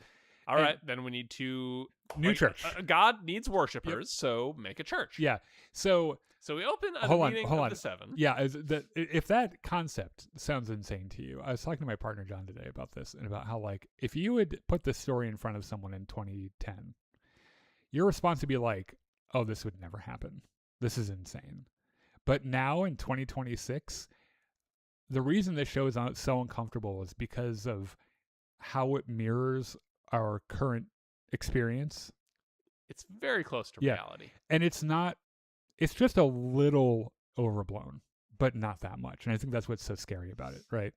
All right, then we need to new church. God needs worshipers, so make a church. Yeah. So we open a meeting of the 7. Yeah, if that concept sounds insane to you, I was talking to my partner John today about this and about how, like, if you would put this story in front of someone in 2010, your response would be like, "Oh, this would never happen. This is insane." But now in 2026, the reason this show is so uncomfortable is because of how it mirrors our current experience. It's very close to reality. And it's just a little overblown, but not that much. And I think that's what's so scary about it, right?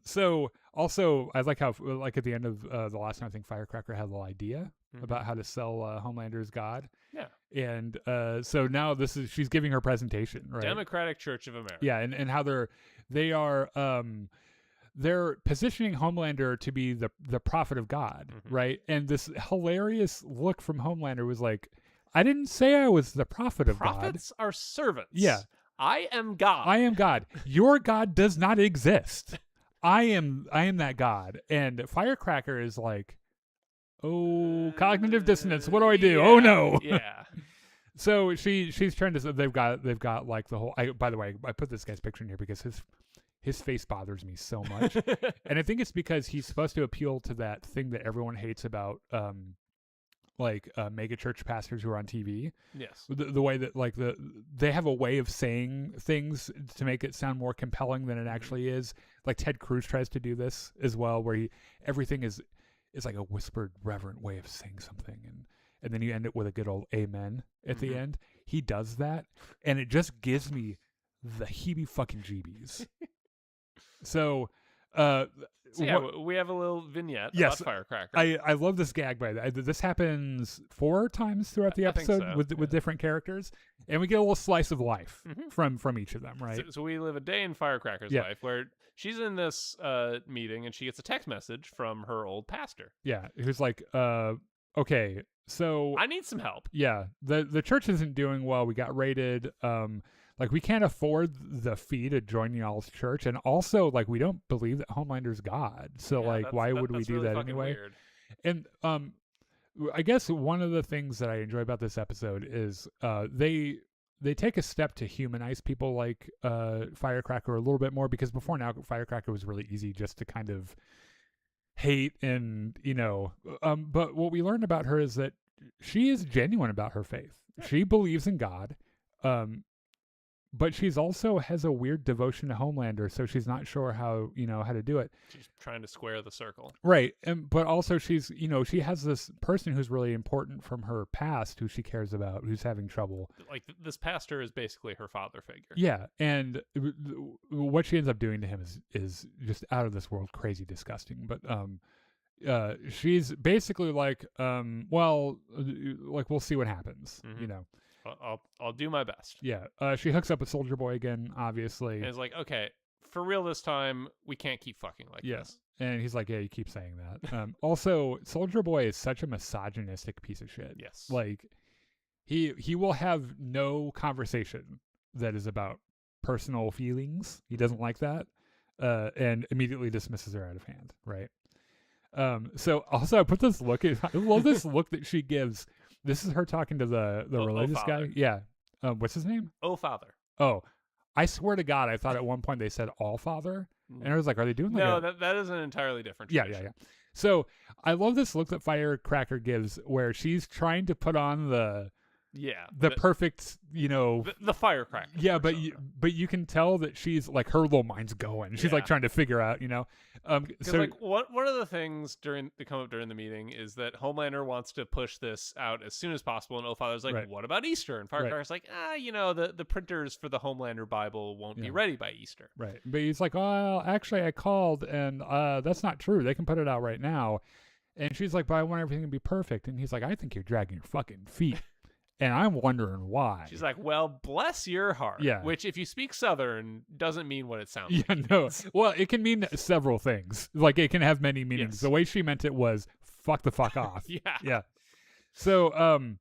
So also, I like how, like, at the end of the last time, I think Firecracker had a little idea about how to sell Homelander as God. Yeah. And so now she's giving her presentation, right? Democratic Church of America. Yeah, and how they're positioning Homelander to be the prophet of God, right? And this hilarious look from Homelander was like, "I didn't say I was the prophet of God. Prophets are servants. Yeah. I am God. I am God. Your God does not exist. I am that God." And Firecracker is like, "Oh, cognitive dissonance. What do I do? Yeah, oh no." Yeah. So she's trying to. They've got like the whole. By the way, I put this guy's picture in here because his face bothers me so much, and I think it's because he's supposed to appeal to that thing that everyone hates about mega church pastors who are on TV. Yes. The way that they have a way of saying things to make it sound more compelling than it actually is. Like Ted Cruz tries to do this as well, where everything is like a whispered, reverent way of saying something, and then you end it with a good old amen at the end. He does that, and it just gives me the heebie-fucking-jeebies. So we have a little vignette yes, about Firecracker. I love this gag by that. This happens 4 times throughout the episode with different characters, and we get a little slice of life from each of them, right? So we live a day in Firecracker's life where she's in this meeting and she gets a text message from her old pastor. Yeah, who's like, "Okay, so I need some help." Yeah, the church isn't doing well. We got raided. We can't afford the fee to join y'all's church, and also we don't believe that Homelander's God. So why would we do really that anyway? Weird. And I guess one of the things that I enjoy about this episode is they take a step to humanize people like Firecracker a little bit more, because before now Firecracker was really easy just to kind of hate and but what we learned about her is that she is genuine about her faith. She believes in God. But she's also has a weird devotion to Homelander, so she's not sure how to do it. She's trying to square the circle. Right. But also she's, she has this person who's really important from her past who she cares about, who's having trouble. Like this pastor is basically her father figure. Yeah. And what she ends up doing to him is just out of this world, crazy, disgusting. But she's basically like, we'll see what happens, I'll do my best. Yeah. She hooks up with Soldier Boy again, obviously. And it's like, okay, for real this time. We can't keep fucking like this. And he's like, yeah, you keep saying that. Also, Soldier Boy is such a misogynistic piece of shit. Yes. Like, he will have no conversation that is about personal feelings. He doesn't like that. And immediately dismisses her out of hand, right? So also I put this look I love this look that she gives. This is her talking to the religious guy. Yeah. What's his name? Oh, Father. Oh, I swear to God, I thought at one point they said All Father. And I was like, are they doing like no, that is an entirely different tradition. Yeah. So I love this look that Firecracker gives where she's trying to put on the perfect, the firecracker. Yeah, but you can tell that she's like, her little mind's going. She's like trying to figure out, So like one of the things that come up during the meeting is that Homelander wants to push this out as soon as possible, and Father's like, right. What about Easter? And Firecracker's like, the printers for the Homelander Bible won't be ready by Easter. Right, but he's like, well, actually, I called, and that's not true. They can put it out right now. And she's like, but I want everything to be perfect. And he's like, I think you're dragging your fucking feet. And I'm wondering why. She's like, well, bless your heart. Yeah. Which, if you speak Southern, doesn't mean what it sounds like. Yeah, no. Well, it can mean several things. Like, it can have many meanings. Yes. The way she meant it was, fuck the fuck off. Yeah. Yeah. So,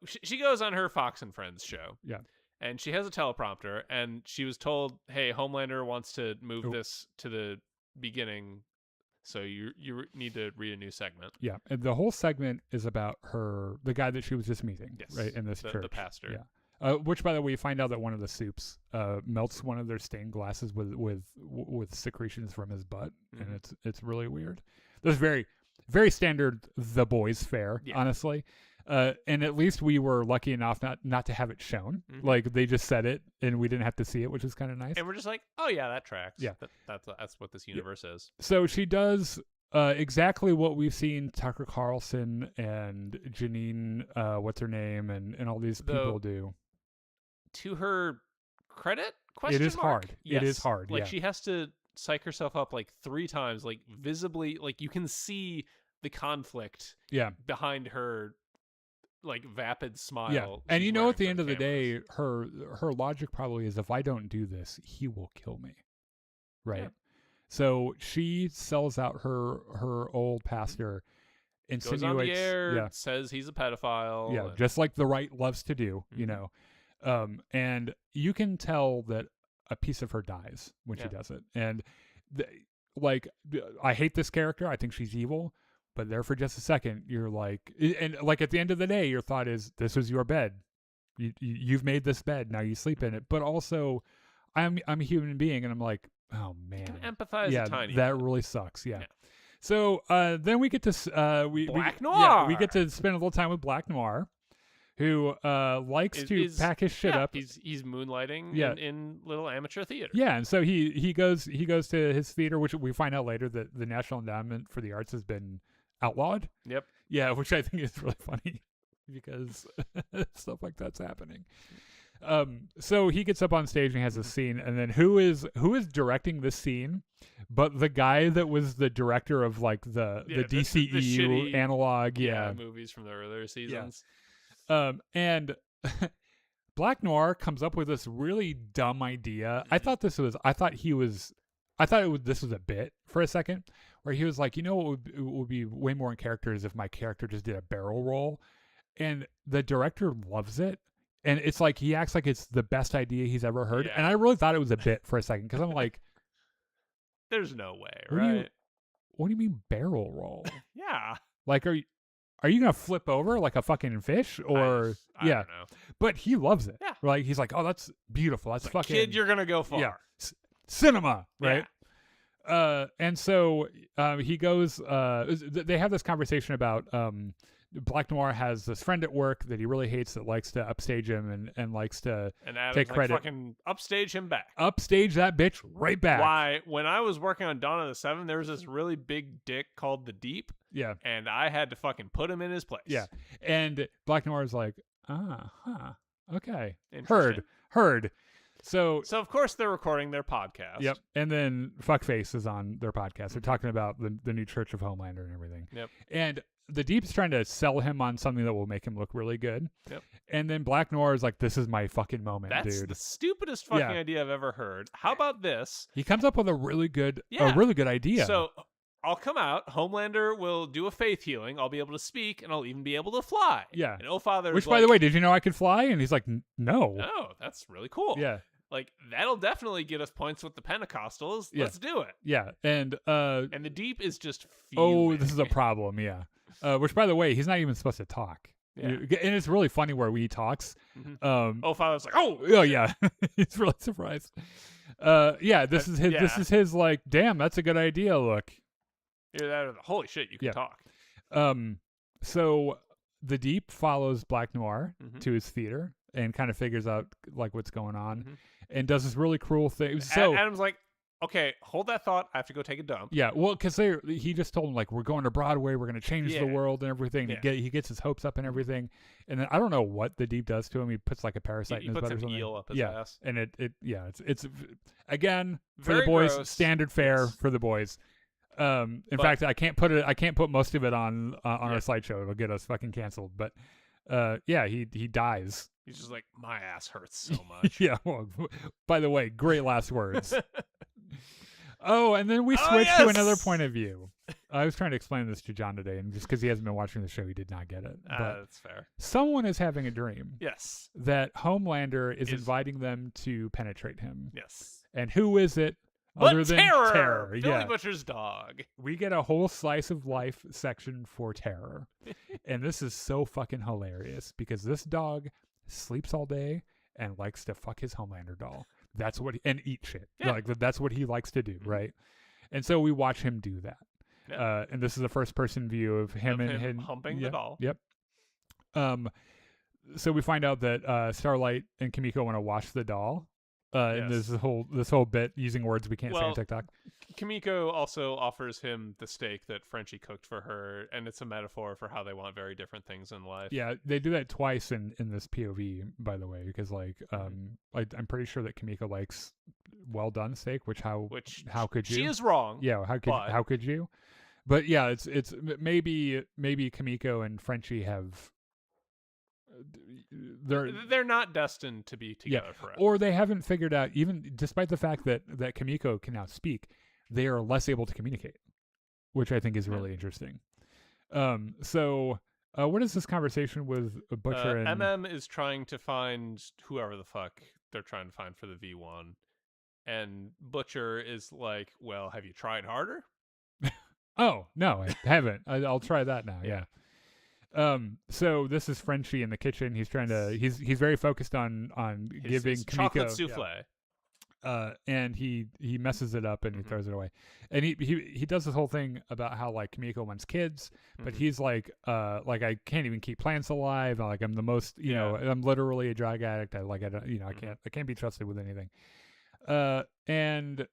she goes on her Fox and Friends show. Yeah. And she has a teleprompter, and she was told, hey, Homelander wants to move this to the beginning, so you need to read a new segment. Yeah, and the whole segment is about the guy that she was just meeting, right, in this church. The pastor. Yeah. Which, by the way, you find out that one of the soups melts one of their stained glasses with secretions from his butt, and it's really weird. That's very, very standard The Boys fare, honestly. And at least we were lucky enough not to have it shown. Like, they just said it, and we didn't have to see it, which is kind of nice. And we're just like, oh yeah, that tracks. Yeah, that's what this universe is. So she does exactly what we've seen Tucker Carlson and Janine, what's her name, and all these people do. To her credit, it is hard. Yes. It is hard. Like, she has to psych herself up like 3 times, like visibly, like you can see the conflict. Behind her, like, vapid smile. Yeah, and at the end of the day, her logic probably is, if I don't do this, he will kill me, right? Yeah. So she sells out her old pastor, insinuates, goes on the air, says he's a pedophile. Yeah, just like the right loves to do, and you can tell that a piece of her dies when she does it, and I hate this character. I think she's evil. But there for just a second, you're like, and like at the end of the day, your thought is, this was your bed. You've made this bed. Now you sleep in it. But also, I'm a human being, and I'm like, oh man, you can empathize a tiny that bit. really sucks. Yeah. So then we get to Black Noir. We get to spend a little time with Black Noir, who likes to pack his shit up. He's moonlighting in little amateur theater. Yeah, and so he goes to his theater, which we find out later that the National Endowment for the Arts has been outlawed. Yep. Yeah, which I think is really funny because stuff like that's happening. So he gets up on stage and he has a scene, and then who is directing this scene but the guy that was the director of like the DCEU the shitty, analog movies from the earlier seasons. And Black Noir comes up with this really dumb idea. I thought this was a bit for a second, where he was like, what would be way more in character is if my character just did a barrel roll. And the director loves it. And it's like, he acts like it's the best idea he's ever heard. Yeah. And I really thought it was a bit for a second, because I'm like, there's no way, right? What do you mean barrel roll? Yeah. Like, are you going to flip over like a fucking fish? Or I don't know. But he loves it. Yeah. Like, he's like, oh, that's beautiful. That's fucking... Kid, you're going to go far. Yeah. Cinema, right? Yeah. And so he goes, they have this conversation about Black Noir has this friend at work that he really hates that likes to upstage him and likes to take credit. Like, fucking upstage him back. Upstage that bitch right back. Why? When I was working on Dawn of the Seven, there was this really big dick called the Deep. Yeah. And I had to fucking put him in his place. Yeah. And Black Noir is like, okay. Heard. So of course they're recording their podcast. Yep. And then Fuckface is on their podcast. They're talking about the new Church of Homelander and everything. Yep. And the Deep's trying to sell him on something that will make him look really good. Yep. And then Black Noir is like, this is my fucking moment, That's dude. the stupidest fucking idea I've ever heard. How about this? He comes up with a really good idea. So I'll come out. Homelander will do a faith healing. I'll be able to speak, and I'll even be able to fly. Yeah. And Father, which, by the way, did you know I could fly? And he's like, no. No, that's really cool. Yeah. Like, that'll definitely get us points with the Pentecostals. Yeah. Let's do it. Yeah. And the Deep is just fuming. this is a problem. Yeah. Which, by the way, he's not even supposed to talk. Yeah. And it's really funny where he talks. Mm-hmm. Father's like, oh yeah. He's really surprised. This is his like, damn, that's a good idea. Look. Holy shit, you can talk. So the Deep follows Black Noir Mm-hmm. to his theater and kind of figures out like what's going on and does this really cruel thing. So Adam's like, okay, hold that thought. I have to go take a dump. yeah, well, because he just told him like, we're going to Broadway, we're going to change the world and everything. Yeah. He gets his hopes up and everything, and then I don't know what the Deep does to him. He puts like a parasite in his butt or something. He puts an eel up his ass. And it's again for Very the boys, gross. standard fare for the boys. In fact, I can't put most of it on our slideshow. It'll get us fucking canceled. But he dies. He's just like, my ass hurts so much. Yeah. Well, by the way, great last words. Oh, and then we switch to another point of view. I was trying to explain this to John today, and just because he hasn't been watching the show, he did not get it. But that's fair. Someone is having a dream. Yes. That Homelander is inviting them to penetrate him. Yes. And who is it? But other than Terror. Billy Butcher's dog. We get a whole slice of life section for Terror. And this is so fucking hilarious because this dog sleeps all day and likes to fuck his Homelander doll. That's what and eat shit. Yeah. Like that's what he likes to do, right? And so we watch him do that. Yeah. And this is a first person view of him humping the doll. Yep. So we find out that Starlight and Kimiko want to wash the doll. And this whole bit using words we can't say on TikTok. Kimiko also offers him the steak that Frenchie cooked for her, and it's a metaphor for how they want very different things in life. Yeah, they do that twice in this POV, by the way, because I'm pretty sure that Kimiko likes well done steak, how could you? She is wrong. Yeah, how could you? But yeah, it's maybe Kimiko and Frenchie have. They're not destined to be together forever. Or they haven't figured out, even despite the fact that Kimiko can now speak, they are less able to communicate, which I think is really interesting. So what is this conversation with Butcher and MM is trying to find whoever the fuck they're trying to find for the V1, and Butcher is like, well, have you tried harder? Oh no, I haven't. I'll try that now. Yeah. So this is Frenchie in the kitchen. He's trying to. He's very focused on giving his Kimiko chocolate souffle. And he messes it up and he throws it away. And he does this whole thing about how like Kimiko wants kids, but he's like I can't even keep plants alive. Like I'm the most I'm literally a drug addict. I can't be trusted with anything. And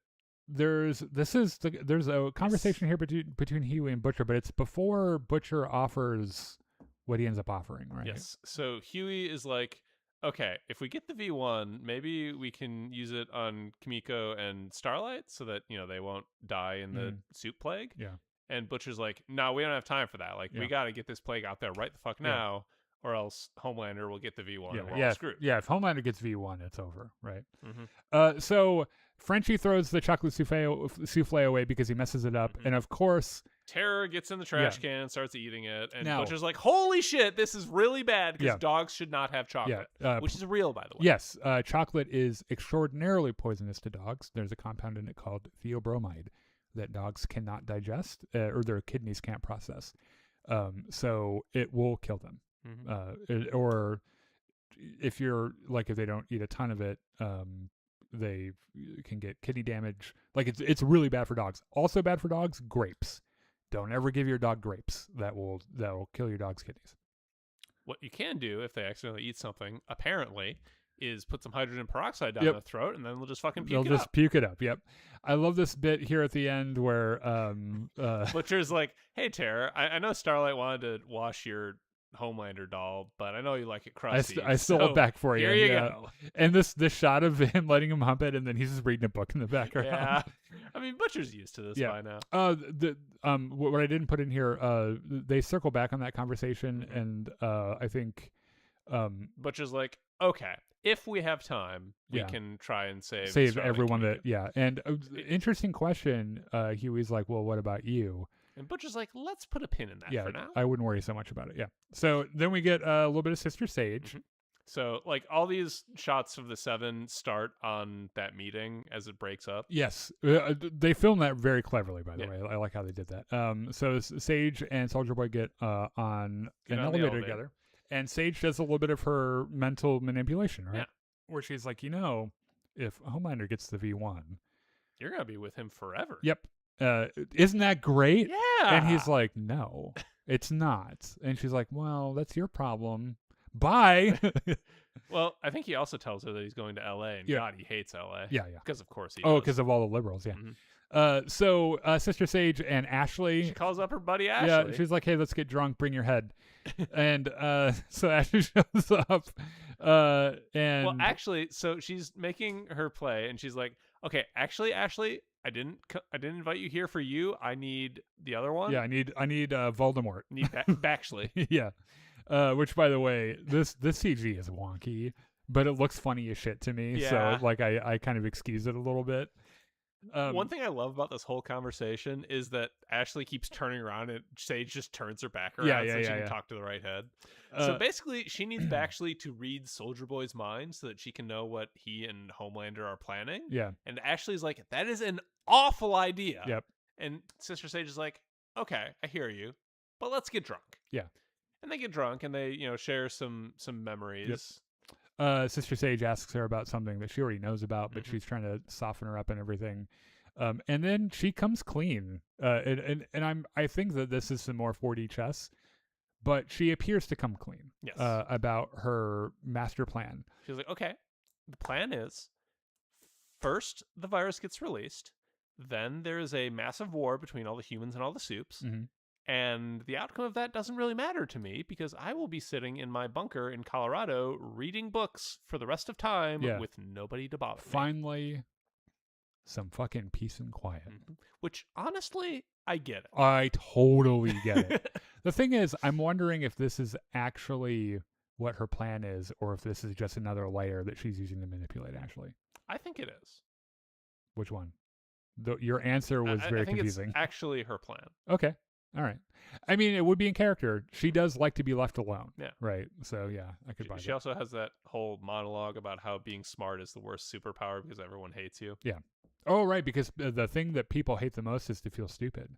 there's a conversation here between Huey and Butcher, but it's before Butcher offers what he ends up offering, right? Yes. So Huey is like, okay, if we get the V1, maybe we can use it on Kimiko and Starlight so that, they won't die in the soup plague. Yeah. And Butcher's like, no, we don't have time for that. Like, we got to get this plague out there right the fuck now, or else Homelander will get the V1 and we're all screwed. Yeah, if Homelander gets V1, it's over, right? So Frenchie throws the chocolate souffle away because he messes it up. And of course... Terror gets in the trash can, starts eating it, and Butcher's like, holy shit, this is really bad because dogs should not have chocolate, which is real, by the way. Yes, chocolate is extraordinarily poisonous to dogs. There's a compound in it called theobromide that dogs cannot digest or their kidneys can't process. So it will kill them. Or if they don't eat a ton of it, they can get kidney damage. Like it's really bad for dogs. Also bad for dogs, grapes. Don't ever give your dog grapes. That will kill your dog's kidneys. What you can do if they accidentally eat something, apparently, is put some hydrogen peroxide down their throat, and then they'll just fucking puke it up. They'll just puke it up, yep. I love this bit here at the end where... Butcher's like, hey, Terror, I know Starlight wanted to wash your Homelander doll, but I know you like it crusty. I stole it back for you. Here you go. And this shot of him letting him hump it, and then he's just reading a book in the background. Yeah. I mean, Butcher's used to this by now. What I didn't put in here, they circle back on that conversation, and I think Butcher's like, okay, if we have time, we can try and save everyone and interesting question. Huey's like, well, what about you? And Butcher's like, let's put a pin in that for now. I wouldn't worry so much about it. Yeah. So then we get a little bit of Sister Sage. So, like, all these shots of the Seven start on that meeting as it breaks up. Yes. They filmed that very cleverly, by the way. I like how they did that. So Sage and Soldier Boy get on an elevator together. And Sage does a little bit of her mental manipulation, right? Yeah. Where she's like, if Homelander gets the V1... You're going to be with him forever. Yep. Isn't that great? Yeah. And he's like, no, it's not. And she's like, well, that's your problem. Bye. Well, I think he also tells her that he's going to L.A. and God, he hates L.A. Yeah. Because of course he does. does. Because of all the liberals, yeah. So Sister Sage and Ashley... She calls up her buddy Ashley. Yeah, she's like, hey, let's get drunk, bring your head. And so Ashley shows up. And well, actually, so she's making her play, and she's like, okay, actually, Ashley, I didn't invite you here for you. I need the other one. Yeah, I need Voldemort. Need Baxley. Yeah. Which, by the way, this CG is wonky, but it looks funny as shit to me. Yeah. So, like, I kind of excuse it a little bit. One thing I love about this whole conversation is that Ashley keeps turning around and Sage just turns her back around so she can talk to the right head. So basically, she needs Baxley to read Soldier Boy's mind so that she can know what he and Homelander are planning. Yeah. And Ashley's like, that is an awful idea. Yep. And Sister Sage is like, okay, I hear you, but let's get drunk. Yeah. And they get drunk and they, share some memories. Yep. Sister Sage asks her about something that she already knows about, but she's trying to soften her up and everything. And then she comes clean. And I think that this is some more 4D chess, but she appears to come clean. Yes. About her master plan. She's like, okay, the plan is first the virus gets released, then there is a massive war between all the humans and all the supes. And the outcome of that doesn't really matter to me because I will be sitting in my bunker in Colorado reading books for the rest of time with nobody to bother me. Finally, some fucking peace and quiet. Which, honestly, I get it. I totally get it. The thing is, I'm wondering if this is actually what her plan is or if this is just another layer that she's using to manipulate Ashley. I think it is. Which one? Your answer was very confusing. It's actually her plan. Okay. All right. I mean, it would be in character. She does like to be left alone. Yeah. Right. So, yeah, I could buy that. She also has that whole monologue about how being smart is the worst superpower because everyone hates you. Yeah. Oh, right. Because the thing that people hate the most is to feel stupid.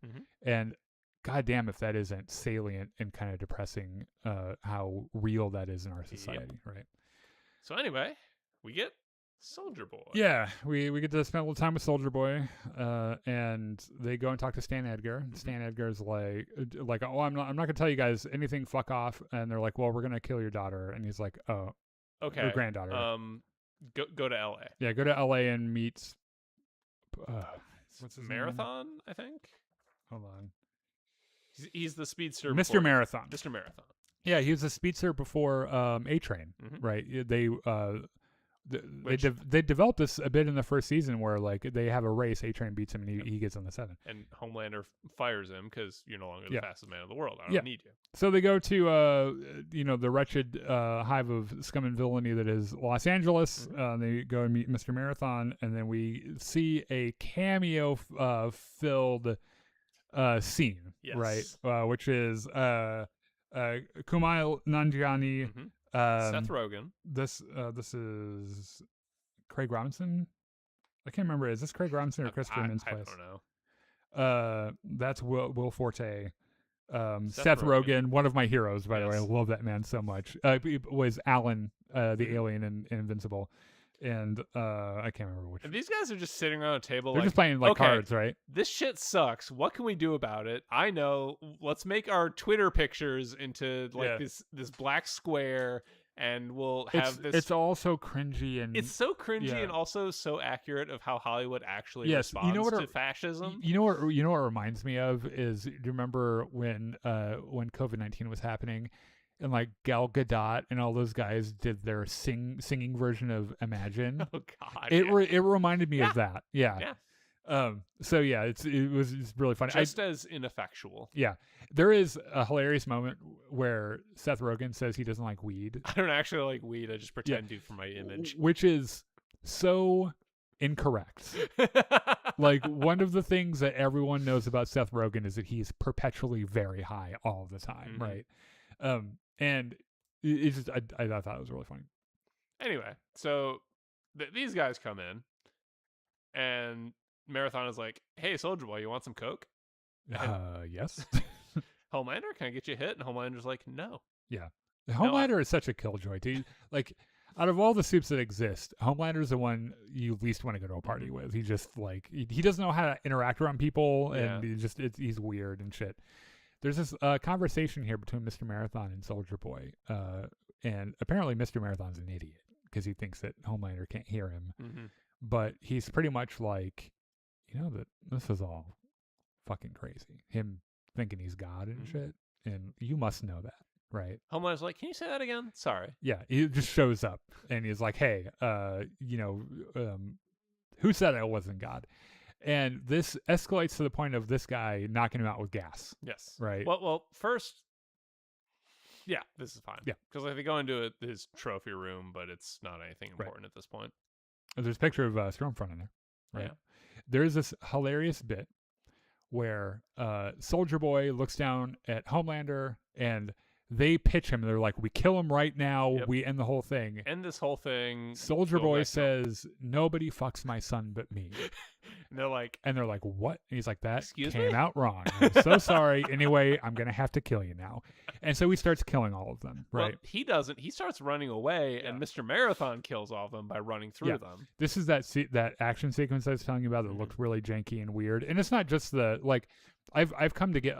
And goddamn if that isn't salient and kind of depressing how real that is in our society. Right. So, anyway, we get Soldier Boy. Yeah, we get to spend a little time with Soldier Boy, and they go and talk to Stan Edgar. Stan Edgar's like, oh, I'm not gonna tell you guys anything. Fuck off. And they're like, well, we're gonna kill your daughter. And he's like, oh, okay, your granddaughter. Go to L.A. Yeah, go to L.A. and meet. What's his Marathon? name? I think. Hold on. He's the speedster. Mr. Marathon. Mr. Marathon. Yeah, he was a speedster before A-Train. Right. They developed this a bit in the first season where like they have a race, A-Train beats him and he gets on the 7. And Homelander fires him because you're no longer the fastest man in the world. I don't need you. So they go to the wretched hive of scum and villainy that is Los Angeles. They go and meet Mr. Marathon, and then we see a cameo filled scene, right? Which is Kumail Nanjiani. Seth Rogen. This is Craig Robinson. I can't remember. Is this Craig Robinson or Christopher Mintz-Plasse? I don't know. That's Will Forte. Seth Rogen, one of my heroes, by the way. I love that man so much. He was Alan, the alien in Invincible. And I can't remember which. And these guys are just sitting around a table. They're just playing cards, right? This shit sucks. What can we do about it? I know. Let's make our Twitter pictures into this black square, and we'll have this. It's all so cringy and it's so cringy and also so accurate of how Hollywood actually responds to fascism. You know what reminds me of is, do you remember when COVID-19 was happening? And like Gal Gadot and all those guys did their singing version of Imagine. Oh God! It reminded me of that. Yeah. So yeah, it's really funny. Just as ineffectual. Yeah, there is a hilarious moment where Seth Rogen says he doesn't like weed. I don't actually like weed. I just pretend to for my image, which is so incorrect. Like, one of the things that everyone knows about Seth Rogen is that he's perpetually very high all the time, right? And it's just I thought it was really funny. Anyway, so these guys come in, and Marathon is like, "Hey, Soldier Boy, you want some coke?" Yes. Homelander, can I get you a hit? And Homelander's like, "No." Yeah, Homelander is such a killjoy, dude. Like, out of all the soups that exist, Homelander is the one you least want to go to a party with. He just like he doesn't know how to interact around people, and he's weird and shit. There's this conversation here between Mr. Marathon and Soldier Boy, and apparently Mr. Marathon's an idiot because he thinks that Homelander can't hear him. But he's pretty much like, that this is all fucking crazy. Him thinking he's God and shit, and you must know that. Right. Homelander's like, can you say that again? Sorry. Yeah, he just shows up and he's like, hey, who said I wasn't God? And this escalates to the point of this guy knocking him out with gas. Yes. Right. Well, first, yeah, this is fine. Yeah. Because they go into his trophy room, but it's not anything important at this point. There's a picture of Stormfront in there. Right. Yeah. There's this hilarious bit where Soldier Boy looks down at Homelander and they pitch him. They're like, we kill him right now. Yep. We end the whole thing. End this whole thing. Soldier Boy says, nobody fucks my son but me. And they're like, what? And he's like, that came out wrong. I'm so sorry. Anyway, I'm going to have to kill you now. And so he starts killing all of them. Right. Well, he doesn't. He starts running away, and Mr. Marathon kills all of them by running through them. This is that action sequence I was telling you about that looked really janky and weird. And it's not just I've come to get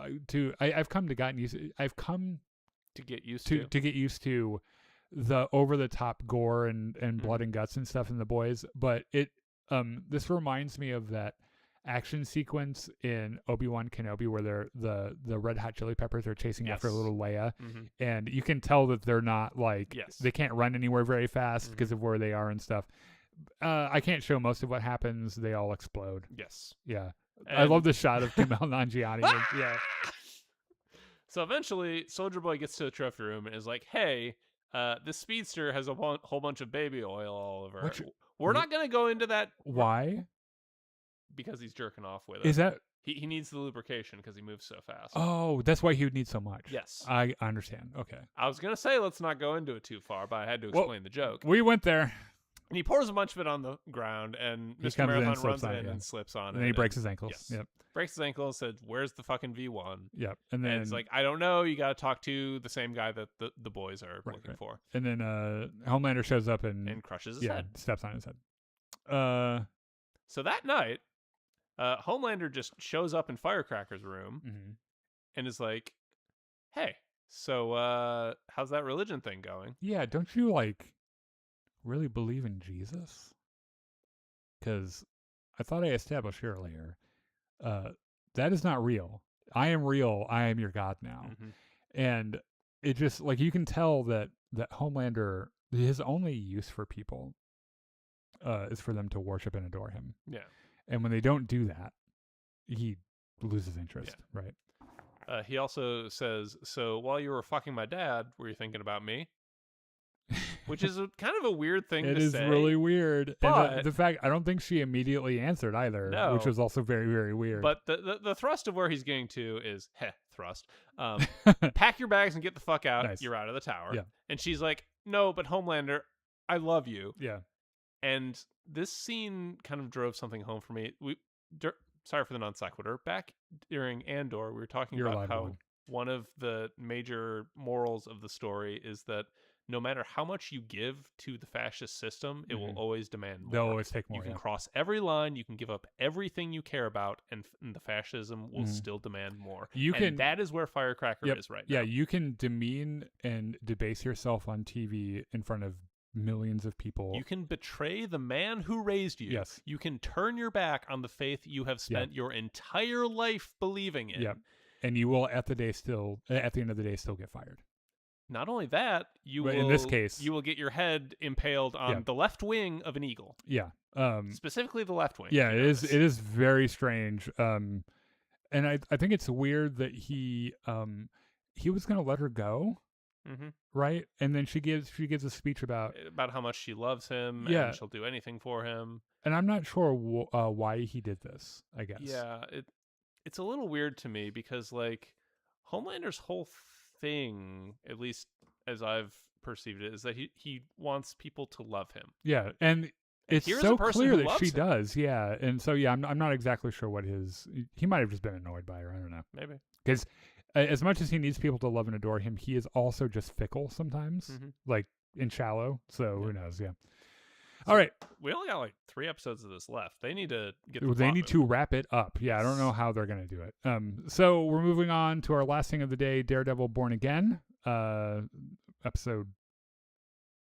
used to the over the top gore and blood and guts and stuff in The Boys, but this reminds me of that action sequence in Obi-Wan Kenobi where the Red Hot Chili Peppers are chasing after little Leia, and you can tell that they're not they can't run anywhere very fast because of where they are and stuff. I can't show most of what happens. They all explode. Yes. Yeah. And I love the shot of Kumail Nanjiani. Yeah. So eventually, Soldier Boy gets to the trophy room and is like, hey, this speedster has a whole bunch of baby oil all over it. We're not going to go into that. Why? Because he's jerking off with it. Is that... He needs the lubrication because he moves so fast. Oh, that's why he would need so much. Yes. I understand. Okay. I was going to say let's not go into it too far, but I had to explain the joke. We went there. And he pours a bunch of it on the ground, and Mr. Marathon runs in and slips on it. And then he breaks his ankles. Yes. Yep. Breaks his ankle and said, where's the fucking V1? Yep. And then it's like, I don't know. You got to talk to the same guy that the boys are looking for. And then Homelander shows up and crushes his head. Steps on his head. So that night, Homelander just shows up in Firecracker's room and is like, hey, so how's that religion thing going? Yeah, don't you really believe in Jesus? Because I thought I established earlier that is not real. I am real. I am your God now. And it just you can tell that Homelander, his only use for people is for them to worship and adore him. Yeah. And when they don't do that, he loses interest. Yeah. Right. He also says, so while you were fucking my dad, were you thinking about me? Which is kind of a weird thing to say. It is really weird. But and the fact, I don't think she immediately answered either, which was also very, very weird. But the thrust of where he's getting to is, thrust. Pack your bags and get the fuck out. Nice. You're out of the tower. Yeah. And she's like, no, but Homelander, I love you. Yeah. And this scene kind of drove something home for me. Sorry for the non sequitur. Back during Andor, we were talking about how one of the major morals of the story is that no matter how much you give to the fascist system, it will always demand more. They'll always take more. You can cross every line, you can give up everything you care about, and the fascism will still demand more. And that is where Firecracker is right now. Yeah, you can demean and debase yourself on TV in front of millions of people. You can betray the man who raised you. Yes. You can turn your back on the faith you have spent your entire life believing in. Yep. And you will at the end of the day still get fired. Not only that, But in this case, you will get your head impaled on the left wing of an eagle. Yeah. Specifically the left wing. Yeah, it is very strange. And I think it's weird that he was going to let her go. Mm-hmm. Right? And then she gives a speech about how much she loves him Yeah. and she'll do anything for him. And I'm not sure why he did this, I guess. Yeah, it's a little weird to me because like Homelander's whole thing, at least as I've perceived it, is that he wants people to love him. Yeah, and it's here's so a person clear who that loves she him. does. Yeah, and so yeah, I'm not exactly sure what he might have just been annoyed by her. I don't know. Maybe. Because as much as he needs people to love and adore him, he is also just fickle sometimes, like and shallow. So who knows? Yeah. All right. We only got like 3 episodes of this left. They need to get. They need to wrap it up. Yeah, I don't know how they're gonna do it. So we're moving on to our last thing of the day: Daredevil: Born Again, episode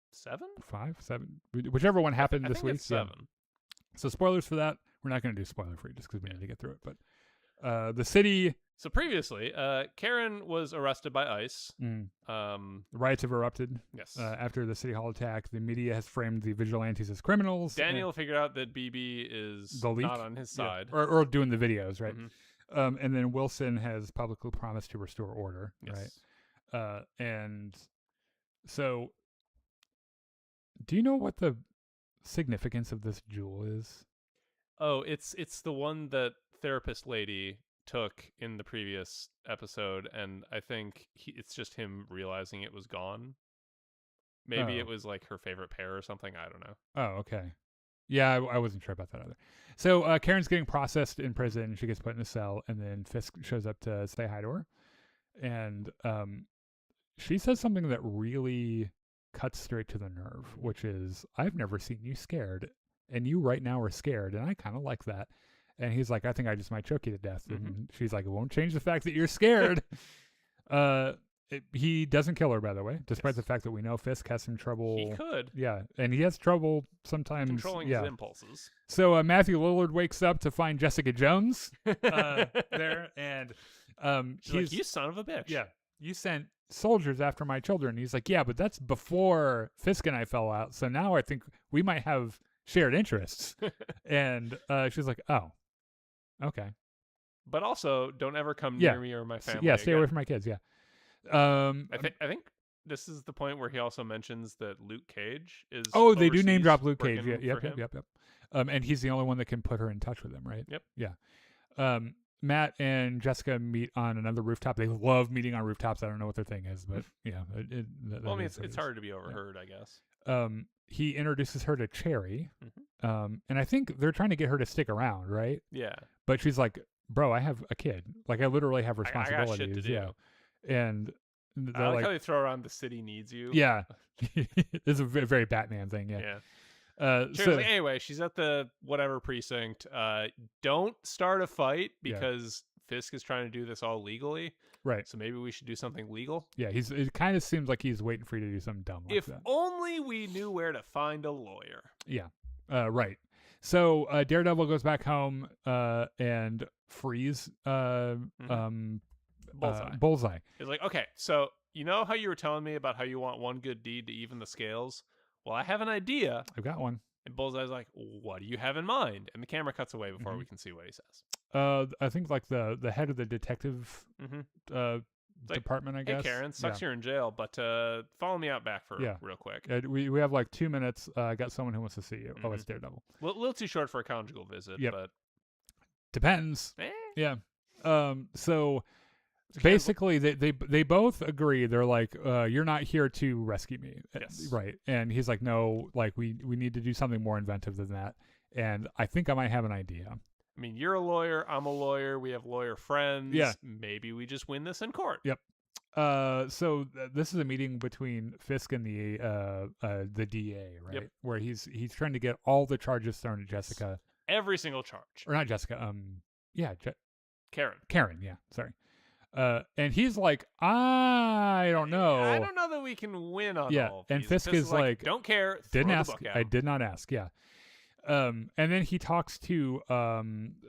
7, 5, 7, whichever one happened this think week. It's 7. Yeah. So spoilers for that. We're not gonna do spoiler free just because we need to get through it. But the city. So previously, Karen was arrested by ICE. Riots have erupted. Yes. After the City Hall attack, the media has framed the vigilantes as criminals. Daniel figured out that BB is not on his side. Or doing the videos, right? And then Wilson has publicly promised to restore order, right? And so, do you know what the significance of this jewel is? Oh, it's the one that therapist lady took in the previous episode, and I think it's just him realizing it was gone. Maybe it was like her favorite pair or something. I don't know. Oh, okay. Yeah, I wasn't sure about that either. So Karen's getting processed in prison. She gets put in a cell, and then Fisk shows up to say hi to her. And she says something that really cuts straight to the nerve, which is, I've never seen you scared, and you right now are scared, and I kind of like that. And he's like, I think I just might choke you to death. And she's like, it won't change the fact that you're scared. He doesn't kill her, by the way, despite the fact that we know Fisk has some trouble. He could. Yeah, and he has trouble sometimes. Controlling his impulses. So Matthew Lillard wakes up to find Jessica Jones there. And she's like, you son of a bitch. Yeah, you sent soldiers after my children. He's like, yeah, but that's before Fisk and I fell out. So now I think we might have shared interests. And she's like, oh. Okay. But also, don't ever come near me or my family. Yeah, stay away from my kids. Yeah. I think this is the point where he also mentions that Luke Cage is. Oh, they do name drop Luke Cage. Yep. And he's the only one that can put her in touch with him, right? Yep. Yeah. Matt and Jessica meet on another rooftop. They love meeting on rooftops. I don't know what their thing is, but yeah. Well, I mean, it's hard to be overheard, I guess. He introduces her to Cherry, and I think they're trying to get her to stick around, right? Yeah. But she's like, bro, I have a kid. Like, I literally have responsibilities. I got shit to do. Yeah. And I like how they throw around the city needs you. Yeah. It's a very Batman thing. Yeah. So anyway, she's at the whatever precinct. Don't start a fight because Fisk is trying to do this all legally. Right. So maybe we should do something legal. Yeah, it kind of seems like he's waiting for you to do something dumb like that. If only we knew where to find a lawyer. Yeah. Right. So Daredevil goes back home and frees Bullseye. It's like, okay, so you know how you were telling me about how you want one good deed to even the scales? Well, I have an idea. I've got one. And Bullseye's like, what do you have in mind? And the camera cuts away before we can see what he says. I think like the head of the detective department, I guess. Hey, Karen, sucks you're in jail, but follow me out back for real quick. We have like 2 minutes. I got someone who wants to see you. Oh, it's Daredevil. A little too short for a conjugal visit, but... Depends. Yeah. So... Basically, they both agree. They're like, "You're not here to rescue me." Yes. Right? And he's like, "No, like we need to do something more inventive than that." And I think I might have an idea. I mean, you're a lawyer. I'm a lawyer. We have lawyer friends. Yeah. Maybe we just win this in court. Yep. So this is a meeting between Fisk and the DA, right? Yep. Where he's trying to get all the charges thrown at Jessica. Every single charge. Or not Jessica. Karen. Karen. Yeah. Sorry. And he's like, I don't know. I don't know that we can win on all of these. And Fisk is like, don't care. Didn't ask. I did not ask. Yeah. And then he talks to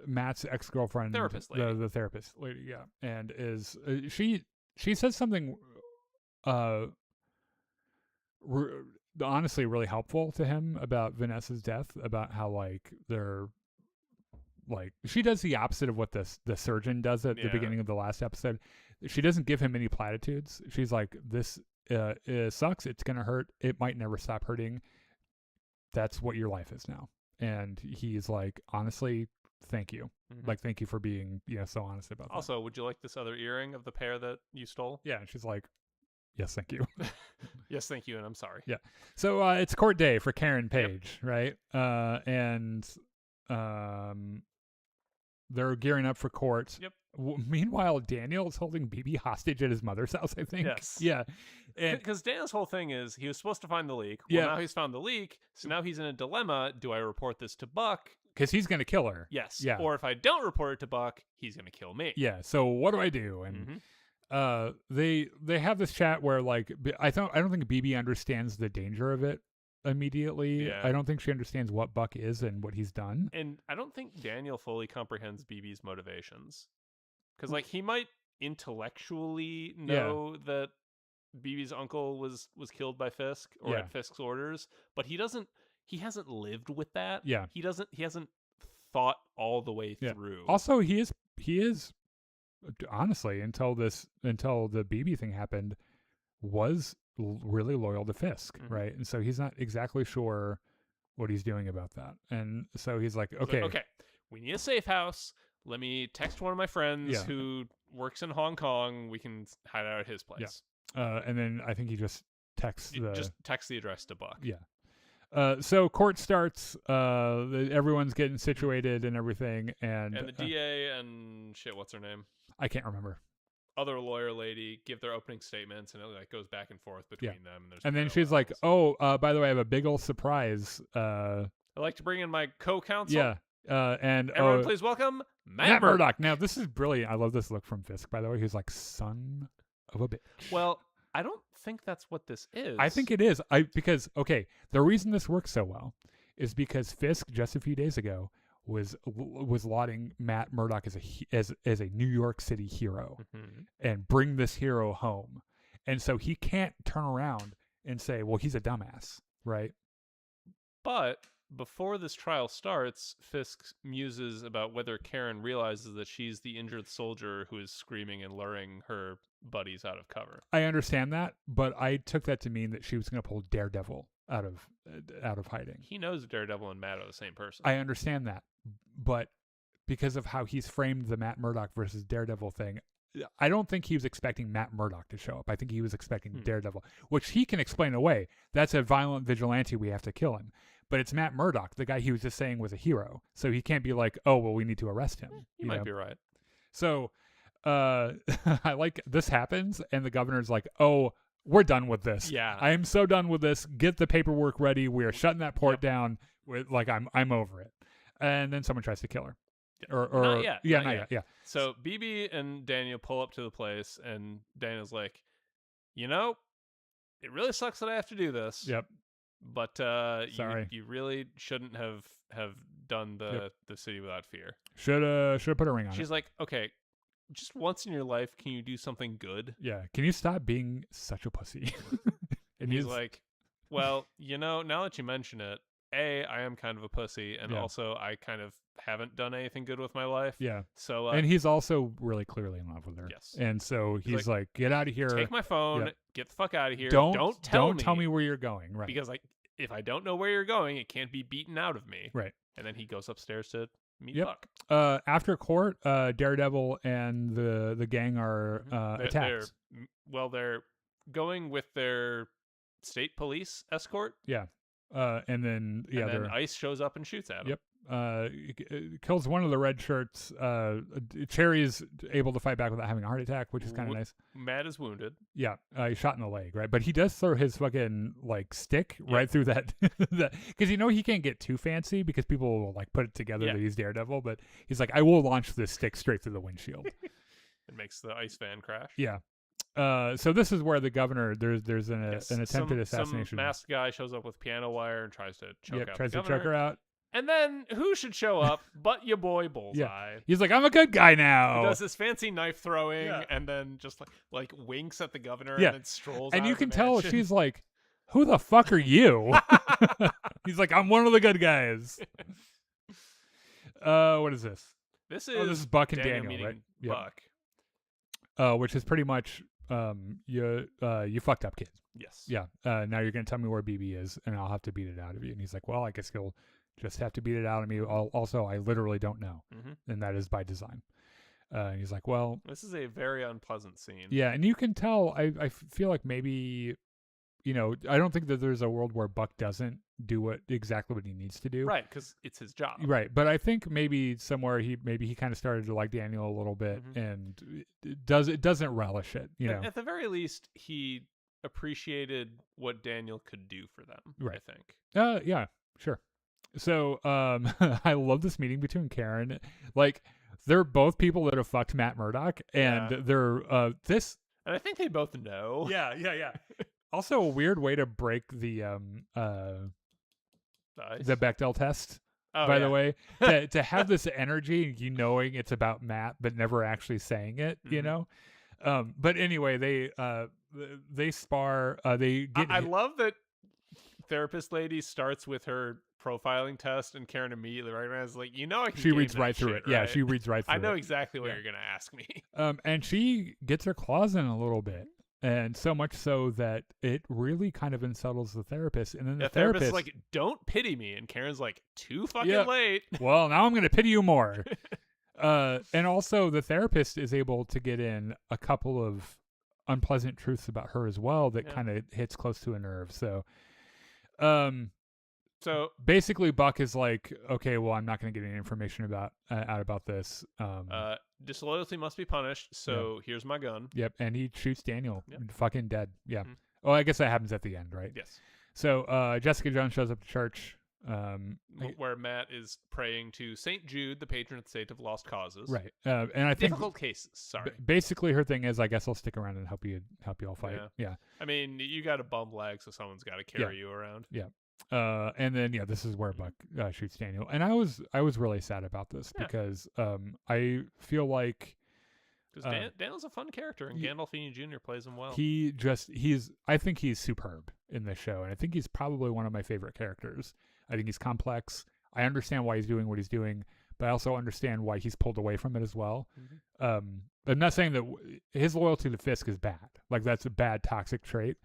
Matt's ex-girlfriend, therapist lady. The therapist lady. Yeah. And is she says something honestly really helpful to him about Vanessa's death, about how like they're like she does the opposite of what the surgeon does at the beginning of the last episode. She doesn't give him any platitudes. She's like, this it sucks, it's gonna hurt, it might never stop hurting, that's what your life is now. And he's like, honestly, thank you. Like, thank you for being so honest about that. Also, would you like this other earring of the pair that you stole? Yeah, and she's like, yes, thank you. Yes, thank you, and I'm sorry. Yeah. So it's court day for Karen Page, right? And they're gearing up for court. Yep. Meanwhile, Daniel is holding BB hostage at his mother's house, I think. Yes. Yeah. Because Daniel's whole thing is he was supposed to find the leak. Well, Yeah. now he's found the leak, so now he's in a dilemma. Do I report this to Buck? Because he's going to kill her. Yes. Yeah. Or if I don't report it to Buck, he's going to kill me. Yeah. So what do I do? And they have this chat where like I don't think BB understands the danger of it immediately. Yeah. I don't think she understands what Buck is and what he's done. And I don't think Daniel fully comprehends BB's motivations. Because like he might intellectually know that BB's uncle was killed by Fisk or at Fisk's orders, but he hasn't lived with that. Yeah. He hasn't thought all the way through. Also, he is honestly until the BB thing happened was really loyal to Fisk, right? And so he's not exactly sure what he's doing about that. And so he's like, okay, we need a safe house. Let me text one of my friends who works in Hong Kong. We can hide out at his place. Yeah. And then I think he just texts the address to Buck. Yeah. So court starts. Everyone's getting situated and everything, and the DA and shit. What's her name? I can't remember. Other lawyer lady give their opening statements, and it like goes back and forth between them. And then she's like, "Oh, by the way, I have a big old surprise. I'd like to bring in my co-counsel. Yeah. And everyone, please welcome Matt Murdock. Now, this is brilliant. I love this look from Fisk, by the way. He's like, son of a bitch. Well, I don't think that's what this is. I think it is. Because the reason this works so well is because Fisk just a few days ago was lauding Matt Murdock as a New York City hero and bring this hero home, and so he can't turn around and say, well, he's a dumbass, right? But before this trial starts, Fisk muses about whether Karen realizes that she's the injured soldier who is screaming and luring her buddies out of cover. I understand that, but I took that to mean that she was going to pull Daredevil out of hiding. He knows Daredevil and Matt are the same person. I understand that, but because of how he's framed the Matt Murdock versus Daredevil thing, I don't think he was expecting Matt Murdock to show up. I think he was expecting Daredevil, which he can explain away. That's a violent vigilante. We have to kill him. But it's Matt Murdock, the guy he was just saying was a hero. So he can't be like, oh, well, we need to arrest him. You might be right. So I like this happens, and the governor's like, oh, we're done with this. Yeah. I am so done with this. Get the paperwork ready. We are shutting that port down. Like, I'm over it. And then someone tries to kill her. Or not yet. Yeah, not yet. Yeah. So BB and Daniel pull up to the place, and Daniel's like, it really sucks that I have to do this. Yep. But sorry, you really shouldn't have done the city without fear. Should have put a ring on it. She's like, okay, just once in your life, can you do something good? Yeah. Can you stop being such a pussy? And he's like, well, now that you mention it, I am kind of a pussy, and also I kind of haven't done anything good with my life. Yeah. So and he's also really clearly in love with her. Yes. And so he's like, get out of here. Take my phone. Yep. Get the fuck out of here. Don't tell me where you're going. Right. Because if I don't know where you're going, it can't be beaten out of me. Right. And then he goes upstairs to meet Buck. Buck. After court, Daredevil and the gang are attacked. They're going with their state police escort. Yeah. And then Ice shows up and shoots at him. Yep. Kills one of the red shirts. Cherry's able to fight back without having a heart attack, which is kind of nice. Matt is wounded. Yeah, he's shot in the leg, right? But he does throw his fucking stick right through that, because he can't get too fancy because people will put it together that he's Daredevil. But he's like, I will launch this stick straight through the windshield. It makes the ice van crash. Yeah. So this is where the governor there's an attempted assassination. Some masked guy shows up with piano wire and tries to choke out. Choke her out. And then who should show up but your boy Bullseye? Yeah. He's like, I'm a good guy now. He does this fancy knife throwing and then just like winks at the governor and then strolls and out you of can the tell mansion. she's like, who the fuck are you? He's like, I'm one of the good guys. What is this? This This is Buck and Daniel, meeting right? Yep. Buck. Which is pretty much you fucked up, kid. Yes. Yeah. Now you're gonna tell me where BB is, and I'll have to beat it out of you. And he's like, well, I guess you'll just have to beat it out of me. Also, I literally don't know, and that is by design. And he's like, well, this is a very unpleasant scene. Yeah, and you can tell. I feel like maybe, I don't think that there's a world where Buck doesn't do exactly what he needs to do. Right, because it's his job. Right, but I think maybe somewhere he kind of started to like Daniel a little bit, and it doesn't relish it. At the very least, he appreciated what Daniel could do for them. Right. I think. Yeah, sure. So I love this meeting between Karen, like. They're both people that have fucked Matt Murdock, and they're this. And I think they both know. Yeah. Also, a weird way to break the Bechdel test. By the way, to have this energy, knowing it's about Matt, but never actually saying it. But anyway, they spar. They get. I love that. Therapist lady starts with her profiling test, and Karen immediately recognizes, like, I can. She reads right through it. Right? Yeah, she reads right through it. I know exactly what you're gonna ask me. And she gets her claws in a little bit, and so much so that it really kind of unsettles the therapist. And then the therapist is like, "Don't pity me," and Karen's like, "Too fucking late." Well, now I'm gonna pity you more. And also the therapist is able to get in a couple of unpleasant truths about her as well that kind of hits close to a nerve. So basically, Buck is like, okay, well, I'm not going to get any information out about this. Disloyalty must be punished. So here's my gun. Yep, and he shoots Daniel, fucking dead. Yeah. Mm-hmm. Oh, I guess that happens at the end, right? Yes. So Jessica Jones shows up to church, where Matt is praying to Saint Jude, the patron of the saint of lost causes. Right. And I think difficult cases. Sorry. Basically, her thing is, I guess I'll stick around and help you all fight. Yeah. I mean, you got a bum leg, so someone's got to carry you around. Yeah. And then this is where Buck shoots Daniel, and I was really sad about this because I feel like Daniel's a fun character, and Gandolfini Jr. plays him well. I think he's superb in this show, and I think he's probably one of my favorite characters. I think he's complex. I understand why he's doing what he's doing, but I also understand why he's pulled away from it as well. I'm not saying that his loyalty to Fisk is bad, like that's a bad toxic trait,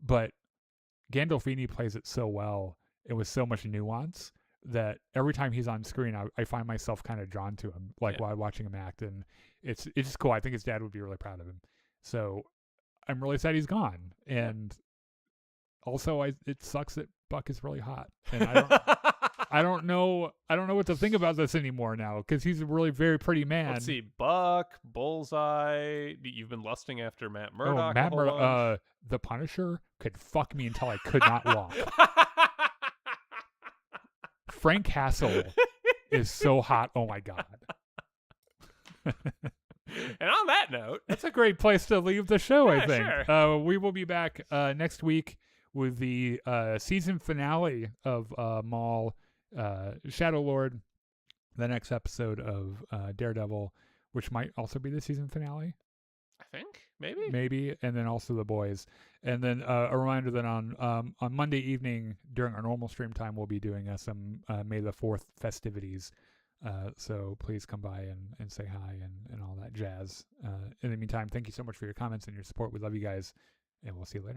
but Gandolfini plays it so well and with so much nuance that every time he's on screen, I find myself kind of drawn to him, while watching him act, and it's just cool. I think his dad would be really proud of him. So I'm really sad he's gone, and also it sucks that Buck is really hot, and I don't know what to think about this anymore now because he's a really very pretty man. Let's see, Buck, Bullseye. You've been lusting after Matt Murdock. Matt Murdock. The Punisher could fuck me until I could not walk. Frank Castle is so hot. Oh my god. And on that note, that's a great place to leave the show. Yeah, I think sure. We will be back next week with the season finale of Maul. Shadow Lord, the next episode of Daredevil, which might also be the season finale. I think maybe, and then also The Boys, and then a reminder that on Monday evening during our normal stream time we'll be doing some May the 4th festivities. So please come by and say hi and all that jazz. In the meantime, thank you so much for your comments and your support. We love you guys, and we'll see you later.